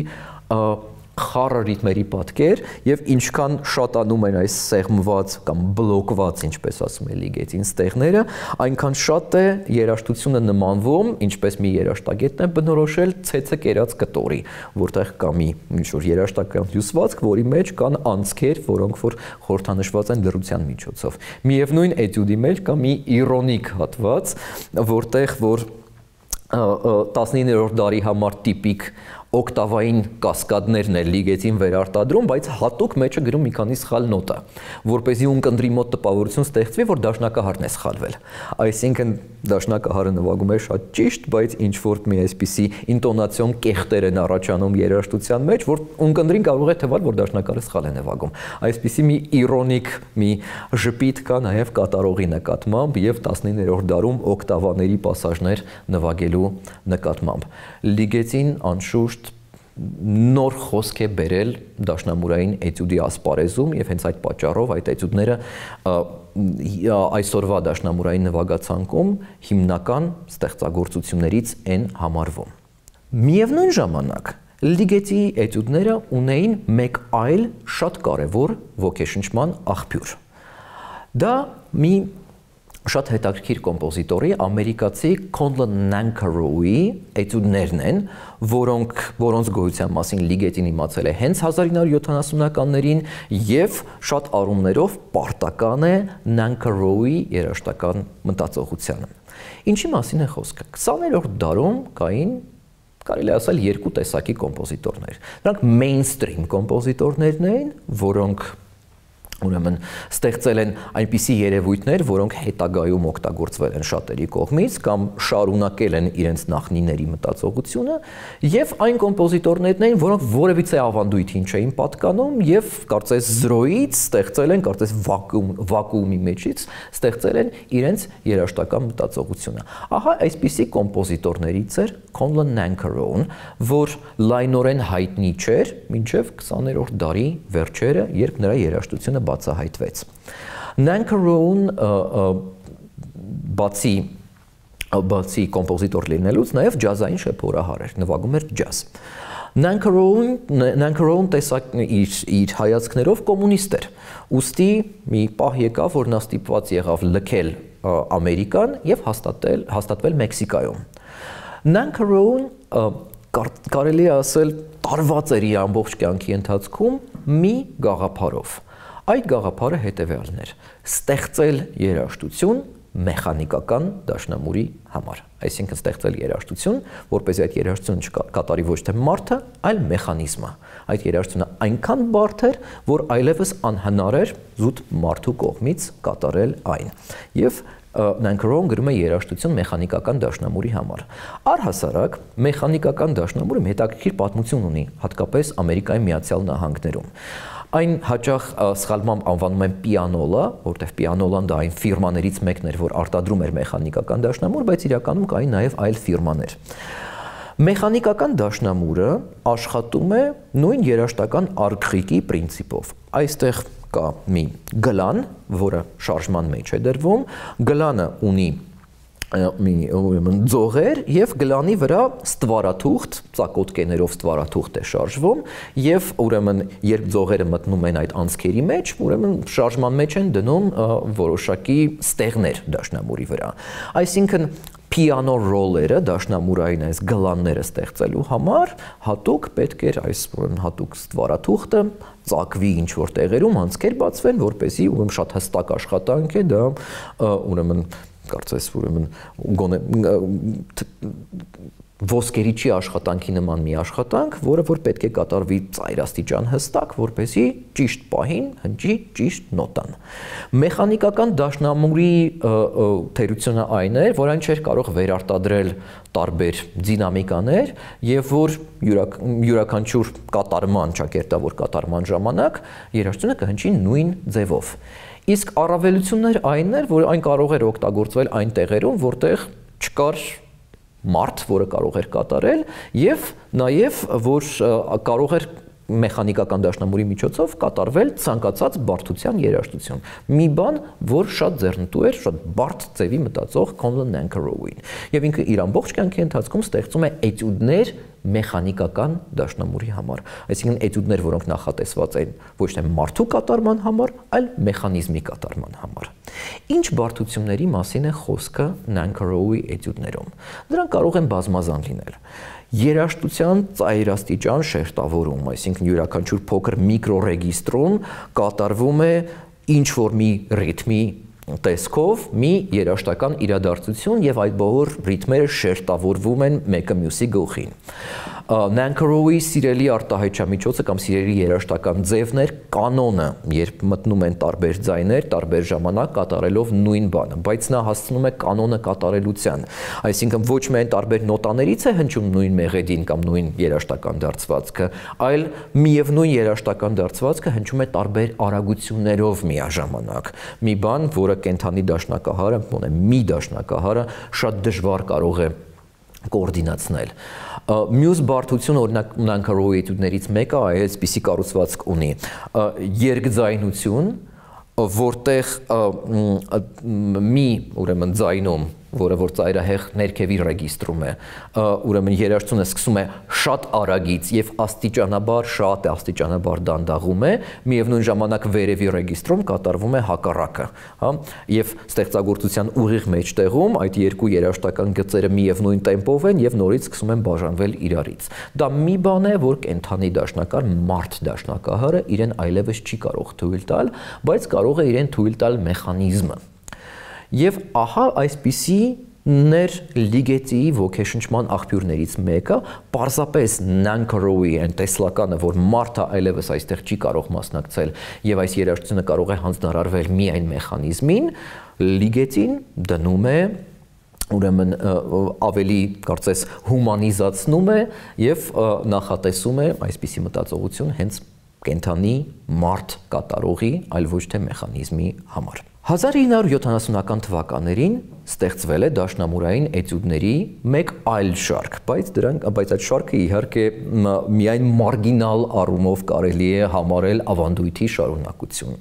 խառը ռիթմերի պատկեր եւ ինչքան շատանում են այս սեղմված կամ բլոկված, ինչպես ասում է Լիգետին, ստեղները, այնքան շատ է երաժշտությունը նմանվում, ինչպես մի երաժշտագետն է բնորոշել ցեցը կերած կտորի, որտեղ կա մի ինչ-որ երաժշտական հյուսվածք, որի մեջ կան անցքեր, որոնք որ խորհրդանշված են լռության միջոցով։ Միևնույն էտյուդի մեջ կա մի իրոնիկ հատված, որտեղ որ 19-րդ դարի համար տիպիկ օկտավային կասկադներն է Լիգետին վերարտադրում, բայց հատուկ մեջը գրում մի քանի սխալ նոտա, որպեսզի ունկնդրի մոտ տպավորություն ստեղծվի, որ դաշնակահարն է սխալվել։ Այսինքն դաշնակահարը նվագում է շատ ճիշտ, բայց ինչ որ մի այսպիսի ինտոնացիոն կեղտեր են առաջանում երաժշտության մեջ, որ ունկնդրին կարող է թվալ, որ դաշնակահարը սխալ է նվագում։ Այսպիսի մի իրոնիկ, մի ժպիտ կա նաև կատարողի նկատմամբ եւ 19-րդ դարում օկտավաների պասաժներ նվագելու նկատմամբ։ Լիգետին անշուշտ նոր խոսք է բերել դաշնամուրային էտյուդի ասպարեզում եւ հենց այդ պատճառով այդ էտյուդները այսօրվա դաշնամուրային նվագացանկում հիմնական ստեղծագործություններից են համարվում։ Միևնույն ժամանակ Լիգետի էտյուդները ունեին մեկ այլ շատ կարևոր ոգեշնչման աղբյուր։ Դա մի շատ հետաքրքիր կոմպոզիտորի ամերիկացի Conlon Nancarrow-ի էտյուդներն են, որոնց գոյության մասին Լիգետին իմացել է հենց 1970-ականներին եւ շատ առումներով պարտական է Nancarrow-ի երաժշտական մտածողությանը։ Ինչի մասին է խոսքը։ 20-րդ դարում կային կարելի ասել երկու տեսակի կոմպոզիտորներ։ Նրանք mainstream կոմպոզիտորներն էին, որոնք ուրեմն ստեղծել են այնպիսի երևույթներ, որոնք հետագայում օգտագործվել են շատերի կողմից կամ շարունակել են իրենց նախնիների մտածողությունը, եւ այն կոմպոզիտորներն էին, որոնք որևիցե ավանդույթին չէին պատկանում եւ կարծես զրոյից ստեղծել են, կարծես վակուումի մեջից ստեղծել են իրենց երաժշտական մտածողությունը։ Ահա այսպիսի կոմպոզիտորներից էր Conlon Nancarrow-ն, որ լայնորեն հայտնի չէր մինչև 20-րդ դարի վերջերը, երբ նրա երաժշտությունը բացահայտվեց։ Nancarrow-ն բացի կոմպոզիտոր լինելուց նաև ջազային շեփորահար էր, նվագում էր ջազ։ Nancarrow-ն իր հայացքներով կոմունիստ էր, ուստի մի պահ եկավ, որ նա ստիպված եղավ լքել Ամերիկան եւ հաստատվել Մեքսիկայում։ Nancarrow-ն կարելի է ասել տարված էր իր ամբողջ կյանքի ընթացքում մի գաղափարով։ Այդ գաղափարը հետևյալն էր. ստեղծել երաժշտություն մեխանիկական դաշնամուրի համար, այսինքն ստեղծել երաժշտություն, որպեսզի այդ երաժշտությունը չկատարի ոչ թե մարդը, այլ մեխանիզմը։ Այդ երաժշտությունը այնքան բարդ էր, որ այլևս անհնար էր զուտ մարդու կողմից կատարել այն։ Եվ Nancarrow-ն գրում է երաժշտություն մեխանիկական դաշնամուրի համար։ Առհասարակ մեխանիկական դաշնամուրը հետաքրքիր պատմություն ունի, հատկապես Ամերիկայի Միացյալ Նահանգներում։ Այն հաճախ սխալմամբ անվանում են պիանոլա, որտեղ պիանոլան դա այն ֆիրմաներից մեկն էր, որ արտադրում էր մեխանիկական դաշնամուր, բայց իրականում կային նաև այլ ֆիրմաներ։ Մեխանիկական դաշնամուրը աշխատում է նույն երաժշտական արգղիկի պրինցիպով։ Այստեղ կա մի գլան, որը շարժման մեջ է դրվում, գլանը ունի ձողեր եւ գլանի վրա ստվարաթուղթ, ծակոտկեներով ստվարաթուղթ է շարժվում եւ ուրեմն երբ ձողերը մտնում են այդ անցքերի մեջ, ուրեմն շարժման մեջ են դնում որոշակի ստեղներ դաշնամուրի վրա։ Այսինքն piano roller-ը դաշնամուրային այս գլանները ստեղծելու համար հատուկ պետք էր այս հատուկ ստվարաթուղթը ծակվի ինչ որ տեղերում անցքեր բացվեն, որպեսզի ուրեմն շատ հստակ աշխատանք է դա ուրեմն կարծես ուրեմն գոնե ոսկերիչի աշխատանքի նման մի աշխատանք, որը որ պետք է կատարվի ծայրաստիճան հստակ, որպեսզի ճիշտ պահին հնչի ճիշտ նոտան։ Մեխանիկական դաշնամուրի թերությունը այն է, որ այն չէր կարող վերարտադրել տարբեր դինամիկաներ եւ որ յուրաքանչյուր կատարման, ճակերտավոր կատարման ժամանակ երաժշտությունը կհնչի նույն ձևով։ Իսկ առավելությունն այն էր, որ այն կարող էր օգտագործվել այն տեղերում, որտեղ չկար մարդ, որը կարող էր կատարել, եւ նաեւ որ կարող էր մեխանիկական դաշնամուրի միջոցով կատարվել ցանկացած բարդության երաժշտություն։ Մի բան, որ շատ ձեռնտու էր, շատ բարդ ձևի մտածող Conlon Nancarrow-ին։ Եվ ինքը իր ամբողջ կյանքի ընթացքում ստեղծում է էտյուդներ մեխանիկական դաշնամուրի համար, այսինքն էտյուդներ, որոնք նախատեսված են ոչ թե մարդու կատարման համար, այլ մեխանիզմի կատարման համար։ Ինչ բարդությունների մասին է խոսքը Nancarrow-ի էտյուդներում։ Դրանք կարող են բազմազան լինել։ Երաժշտության ծայրաստիճան շերտավորում, այսինքն յուրաքանչյուր փոքր միկրոռեգիստրում կատարվում է ինչ-որ մի ռիթմի տեսքով մի երաժշտական իրադարձություն եւ այդ բոլոր ռիթմերը շերտավորվում են մեկը մյուսի գլխին։ Nancarrow-ի սիրելի արտահայտչամիջոցը կամ սիրելի երաժշտական ձևն էր կանոնը, երբ մտնում են տարբեր ձայներ, տարբեր ժամանակ կատարելով նույն բանը, բայց նա հասցնում է կանոնը կատարելության, այսինքն ոչ միայն տարբեր նոտաներից է հնչում նույն մեղեդին կամ նույն երաժշտական դարձվածքը, այլ միևնույն երաժշտական դարձվածքը հնչում է տարբեր արագություններով միաժամանակ։ Մի բան, որը կենթանի դաշնակահարը, մի դաշնակահարը շատ դժվար կարող է կոորդինացնել։ Մյուս բարդություն օրինակ Nancarrow-ի էտյուդներից մեկը այսպիսի կառուցվածք ունի երկձայնություն, որտեղ մի ուրեմն ձայնում, որը որ ծայրահեղ ներքևի ռեգիստրում է, ուրեմն երաժշտությունը սկսում է շատ արագից եւ աստիճանաբար շատ աստիճանաբար դանդաղում է, միևնույն ժամանակ վերևի ռեգիստրում կատարվում է հակառակը, հա, եւ ստեղծագործության ուղիղ մեջտեղում այդ երկու երաժշտական գծերը միևնույն տեմպով են եւ նորից սկսում են բաժանվել իրարից։ Դա մի բան է, որ կենթանի դաշնակահար, մարդ դաշնակահարը իրեն այլևս չի կարող թույլ տալ, բայց կարող է իրեն թույլ տալ մեխանիզմը։ Եվ ահա այսպիսի ներ լիգետիի ոգեշնչման աղբյուրներից մեկը պարզապես Nancarrow-ի այն տեսլականը, որ մարդը այլևս այստեղ չի կարող մասնակցել եւ այս երաժշտությունը կարող է հանձնարարվել միայն մեխանիզմին, լիգետին դնում է ուրեմն ավելի կարծես հումանիզացնում է եւ նախատեսում է այսպիսի մտածողություն հենց կենթանի մարդ կատարողի, այլ ոչ թե մեխանիզմի համար։ 1970-ական թվականներին ստեղծվել է դաշնամուրային էտյուդների մեկ այլ շարք, բայց այդ շարքը իհարկե միայն մարգինալ առումով կարելի է համարել ավանդույթի շարունակություն։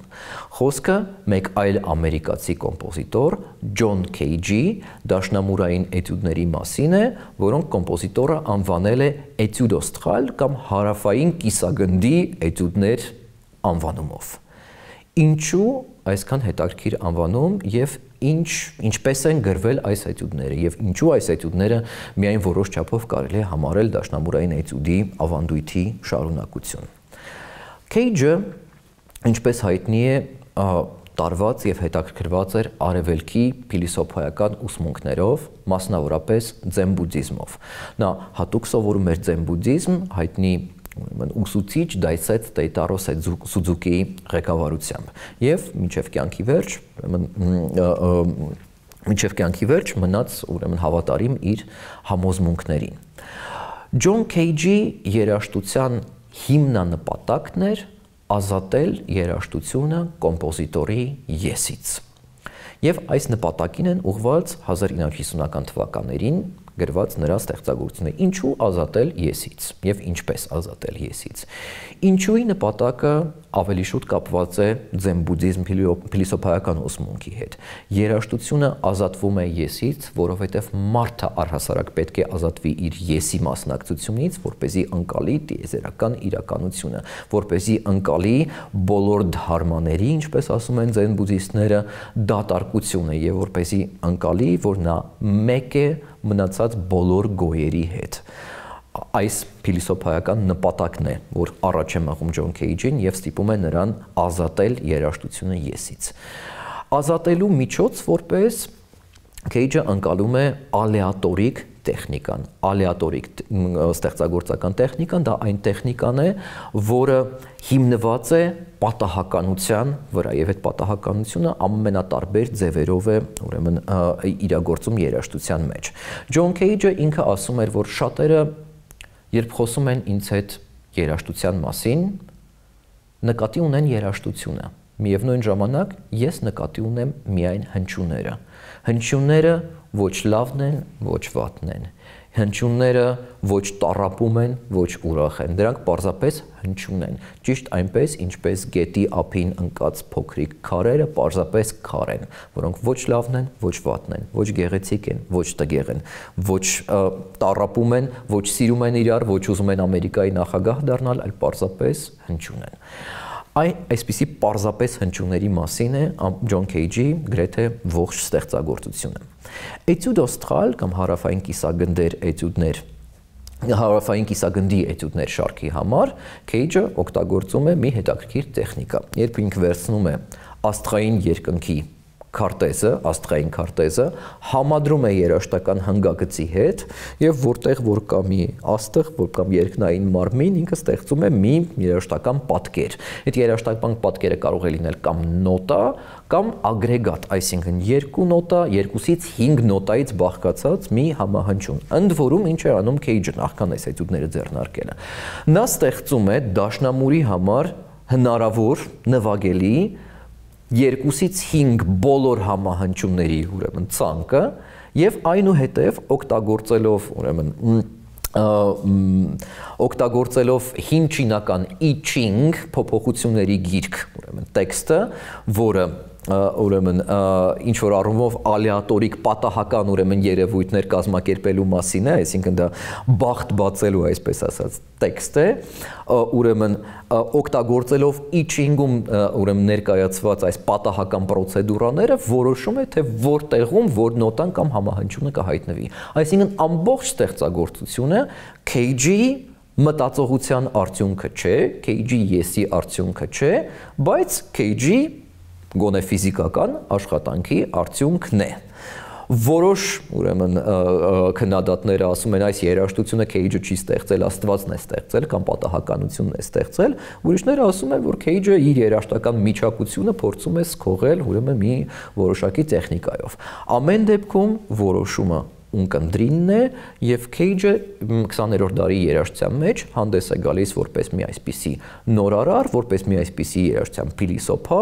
Խոսքը մեկ այլ ամերիկացի կոմպոզիտոր Ջոն Քեյջի դաշնամուրային էտյուդների մասին է, որոնք կոմպոզիտորը անվանել է էտյուդոստղալ կամ հարավային կիսագնդի էտյուդներ անվանումով։ Ինչու այսքան հետաքրքիր անվանում եւ ինչպես են գրվել այս էտյուդները եւ ինչու այս էտյուդները միայն որոշ չափով կարելի է համարել դաշնամուրային էտյուդի ավանդույթի շարունակություն։ Քեյջը, ինչպես հայտնի է, տարված եւ հետաքրքրված էր արևելքի փիլիսոփայական ուսմունքներով, մասնավորապես ձեն բուդդիզմով։ Նա հատուկ սովորում էր ձեն բուդդիզմ, հայտնի ուսուցիչ Դայսեթ Տեյտարո Սուձուկիի ղեկավարությամբ եւ մինչեւ կյանքի վերջ մնաց ուրեմն հավատարիմ իր համոզմունքներին։ Ջոն Քեյջի երաժշտության հիմնանպատակն էր ազատել երաժշտությունը կոմպոզիտորի եսից։ Եվ այս նպատակին են ուղղված 1950-ական թվականներին գրված նրա ստեղծագործությունը ինչու ազատել եսից եւ ինչպես ազատել եսից։ Ինչուի նպատակը ավելի շուտ կապված է ձեն բուդդիզմ փիլիսոփայական ուսմունքի հետ։ Երաժշտությունը ազատվում է եսից, որովհետեւ մարդը առհասարակ պետք է ազատվի իր եսի մասնակցությունից, որպեսզի ընկալի տիեզերական իրականությունը, որպեսզի ընկալի բոլոր դհարմաների, ինչպես ասում են ձեն բուդդիստները, դատարկությունը եւ որպեսզի ընկալի, որ նա մեկ է մնացած բոլոր գոյերի հետ։ Այս փիլիսոփայական նպատակն է, որ առաջ է մղում Ջոն Քեյջին եւ ստիպում է նրան ազատել երաժշտությունը եսից։ Ազատելու միջոց որպես Քեյջը ընկալում է ալեատորիկ տեխնիկան, ալեատորիկ ստեղծագործական տեխնիկան, դա այն տեխնիկան է, որը հիմնված է պատահականության վրա եւ այդ պատահականությունը ամենատարբեր ձևերով է ուրեմն իրագործում երաժշտության մեջ։ Ջոն Քեյջը ինքը ասում էր, որ շատերը երբ խոսում են ինձ հետ երաժշտության մասին, նկատի ունեն երաժշտությունը։ Միևնույն ժամանակ ես նկատի ունեմ միայն հնչյունները։ Հնչյունները ոչ լավն են, ոչ վատն են։ Հնչյունները ոչ տառապում են, ոչ ուրախ են։ Դրանք պարզապես հնչյուն են։ Ճիշտ այնպես, ինչպես գետի ափին ընկած փոքրիկ քարերը պարզապես քար են, որոնք ոչ լավն են, ոչ վատն են, ոչ գեղեցիկ են, ոչ տգեղ են, ոչ տառապում են, ոչ սիրում են իրար, ոչ ուզում են Ամերիկայի նախագահ դառնալ, այլ պարզապես հնչյուն են։ Այսպիսի պարզապես հնչյունների մասին է Ջոն Քեյջի գրեթե ողջ ստեղծագործությունը։ Էտյուդ օստրալ կամ հարավային կիսագնդեր էտյուդներ, հարավային կիսագնդի էտյուդներ շարքի համար Քեյջը օգտագործում է մի հետաքրքիր տեխնիկա։ Երբ ինքը վերցնում է աստղային երկնքի քարտեզը, աստղային քարտեզը, համադրում է երաժշտական հնգագծի հետ եւ որտեղ որ կա մի աստղ, որ կա երկնային մարմին, ինքը ստեղծում է մի երաժշտական պատկեր։ Այդ երաժշտական պատկերը կարող է լինել կամ նոտա, կամ ագրեգատ, այսինքն երկու նոտա, 2-ից 5 նոտայից բաղկացած մի համահնչյուն։ Ընդ որում ինչ է անում Քեյջը նախքան այս էտյուդները ձեռնարկելը։ Նա ստեղծում է դաշնամուրի համար հնարավոր նվագելի 2-ից 5 բոլոր համահնչյունների ուրեմն ցանկը եւ այնուհետեւ օգտագործելով հին չինական I Ching փոփոխությունների գիրք, ուրեմն տեքստը, որը ուրեմն ինչ որ առումով ալեատորիկ պատահական ուրեմն երևույթներ կազմակերպելու մասին է, այսինքն դա բախտ բացելու այսպես ասած տեքստ է, ուրեմն օգտագործելով I Ching-ում ուրեմն ներկայացված այս պատահական պրոցեդուրաները որոշում է թե որտեղում որ նոտան կամ համահնչյունը կհայտնվի։ Այսինքն ամբողջ ստեղծագործությունը Քեյջի մտածողության արդյունքը չէ, Քեյջի եսի արդյունքը չէ, բայց Քեյջի գոնե ֆիզիկական աշխատանքի արդյունքն է։ Որոշ ուրեմն քննադատները ասում են այս երաժշտությունը Քեյջը չի ստեղծել, Աստվածն է ստեղծել կամ պատահականությունն է ստեղծել, ուրիշները ասում են, որ Քեյջը իր երաժշտական միջակությունը փորձում է սքողել ուրեմն մի որոշակի տեխնիկայով։ Ամեն դեպքում որոշումը ունկնդրինն է եւ Քեյջը 20-րդ դարի երաժշտության մեջ հանդես է գալիս որպես մի այսպիսի նորարար, որպես մի այսպիսի երաժշտության փիլիսոփա,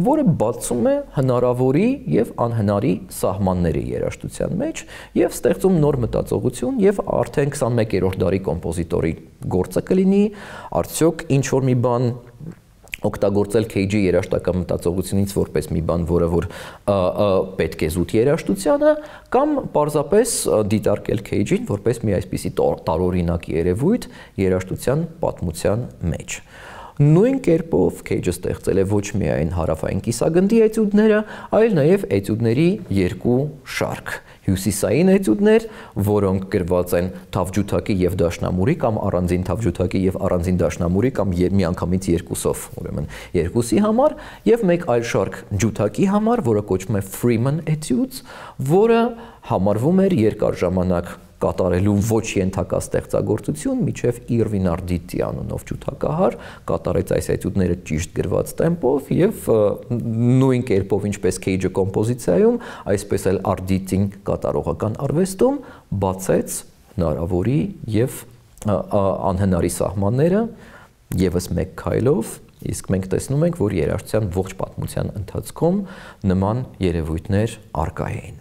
որը բացում է հնարավորի եւ անհնարի սահմանները երաժշտության մեջ եւ ստեղծում նոր մտածողություն եւ արդեն 21-րդ դարի կոմպոզիտորի գործը կլինի, արդյոք ինչ որ մի բան օգտագործել Քեյջի երաժշտական մտածողությունից որպես մի բան, որը որ պետք է զուտ երաժշտությանը, կամ պարզապես դիտարկել Քեյջին որպես մի այսպիսի տարօրինակ երևույթ երաժշտության պատմության մեջ։ Նույն կերպով Քեյջը ստեղծել է ոչ միայն հարավային կիսագնդի էտյուդները, այլ նաև էտյուդների երկու շարք։ Հյուսիսային էտյուդներ, որոնք գրված են թավջութակի եւ դաշնամուրի կամ առանձին թավջութակի եւ առանձին դաշնամուրի կամ միանգամից երկուսով, ուրեմն երկուսի համար, եւ մեկ այլ շարք ջութակի համար, որը կոչվում է Freeman Etudes, որը համարվում էր երկար ժամանակ կատարելու ոչ ենթակա ստեղծագործություն, միջև Իրվին Արդիտի անունով ջութակահար կատարեց այս էտյուդները ճիշտ գրված տեմպով եւ նույն կերպով ինչպես Քեյջը կոմպոզիցիայում, այսպես էլ Արդիտին կատարողական արվեստում բացեց հնարավորի եւ անհնարի սահմանները եւս մեկ քայլով, իսկ մենք տեսնում ենք, որ երաժշտության ողջ պատմության ընթացքում նման երևույթներ առկա էին։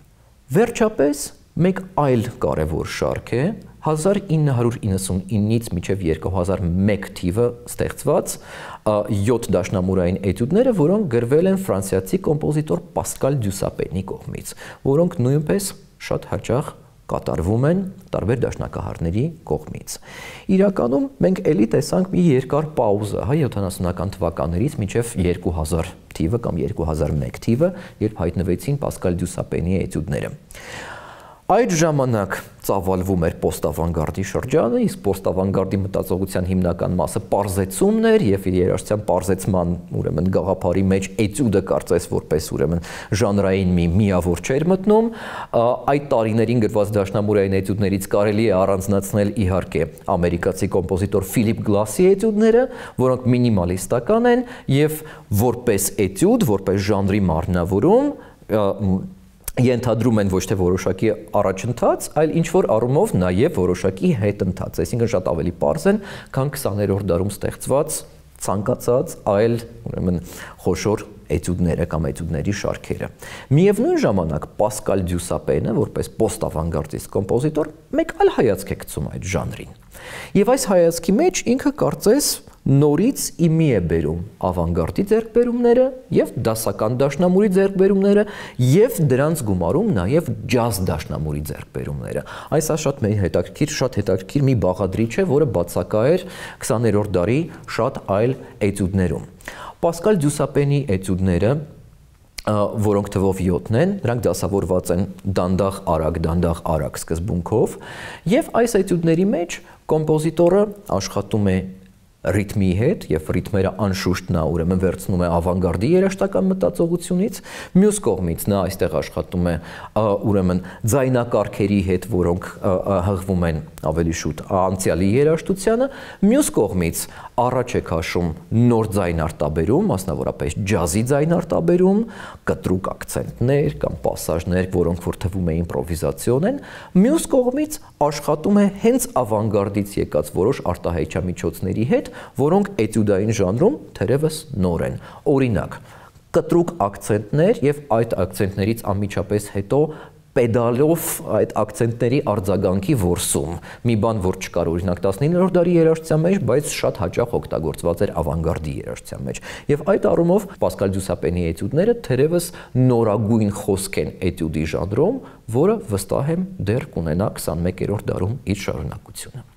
Վերջապես մեկ այլ կարևոր շարք է 1999-ից մինչև 2001 թիվը ստեղծված 7 դաշնամուրային էտյուդները, որոնք գրվել են ֆրանսիացի կոմպոզիտոր Պասկալ Դյուսապենի կողմից, որոնք նույնպես շատ հաճախ կատարվում են տարբեր դաշնակահարների կողմից։ Իրականում մենք էլի տեսանք մի երկար պաուզա, 70-ական թվականներից մինչև 2000 թիվը կամ 2001 թիվը, երբ հայտնվեցին Պասկալ Դյուսապենի էտյուդները։ Այդ ժամանակ ծավալվում էր պոստավանգարդի շրջանը, իսկ պոստավանգարդի մտածողության հիմնական մասը պարզեցումն էր եւ իր երաժշտության պարզեցման ուրեմն գաղափարի մեջ էտյուդը կարծես որպես ուրեմն ժանրային մի միավոր չէր մտնում։ Այդ տարիներին գրված դաշնամուրային էտյուդներից կարելի է առանձնացնել իհարկե ամերիկացի կոմպոզիտոր Ֆիլիպ Գլասի էտյուդները, որոնք մինիմալիստական են եւ որպես էտյուդ, որպես ժանրի մարմնավորում ենթադրում են ոչ թե որոշակի առաջընթաց, այլ ինչ-որ առումով նաև որոշակի հետընթաց, այսինքն շատ ավելի պարզ են, քան 20-րդ դարում ստեղծված ցանկացած այլ ուրեմն խոշոր էտյուդները կամ էտյուդների շարքերը։ Միևնույն ժամանակ Պասկալ Դյուսապենը, որպես պոստավանգարդիստ կոմպոզիտոր, մեկ այլ հայացք է գցում այդ ժանրին։ Եվ այս հայացքի մեջ ինքը կարծես նորից իմի է բերում ավանգարդի ձեռքբերումները եւ դասական դաշնամուրի ձեռքբերումները եւ դրանց գումարում նաեւ ջազ դաշնամուրի ձեռքբերումները։ Այս շատ հետաքրքիր մի բաղադրիչ է, որը բացակա էր 20-րդ դարի շատ այլ էտյուդներում։ Պասկալ Դյուսապենի էտյուդները, որոնք թվով 7 են, դրանք դասավորված են դանդաղ արագ սկզբունքով, եւ այս էտյուդների մեջ կոմպոզիտորը աշխատում է ռիթմի հետ եւ ռիթմերը անշուշտ նա ուրեմն վերցնում է ավանգարդի երաժշտական մտածողությունից, մյուս կողմից նա այստեղ աշխատում է ուրեմն ձայնակարգերի հետ, որոնք հղվում են ավելի շուտ անցյալի երաժշտությանը, մյուս կողմից առաջ է քաշում նոր ձայնարտաբերում, մասնավորապես ջազի ձայնարտաբերում, կտրուկ ակցենտներ կամ պասաժներ, որոնք որ թվում է իմպրովիզացիոն են, մյուս կողմից աշխատում է հենց ավանգարդից եկած որոշ արտահայտչամիջոցների հետ, որոնք էտյուդային ժանրում թերևս նոր են։ Օրինակ, կտրուկ ակցենտներ եւ այդ ակցենտներից անմիջապես հետո պեդալով այդ ակցենտների արձագանքի որսում։ Մի բան, որ չկար օրինակ 19-րդ դարի երաժշտության մեջ, բայց շատ հաճախ օգտագործված էր ավանգարդի երաժշտության մեջ։ Եվ այդ առումով Պասկալ Դյուսապենի էտյուդները թերևս նորագույն խոսք են էտյուդի ժանրում, որը վստահ եմ դեռ կունենա 21-րդ դարում իր շարունակությունը։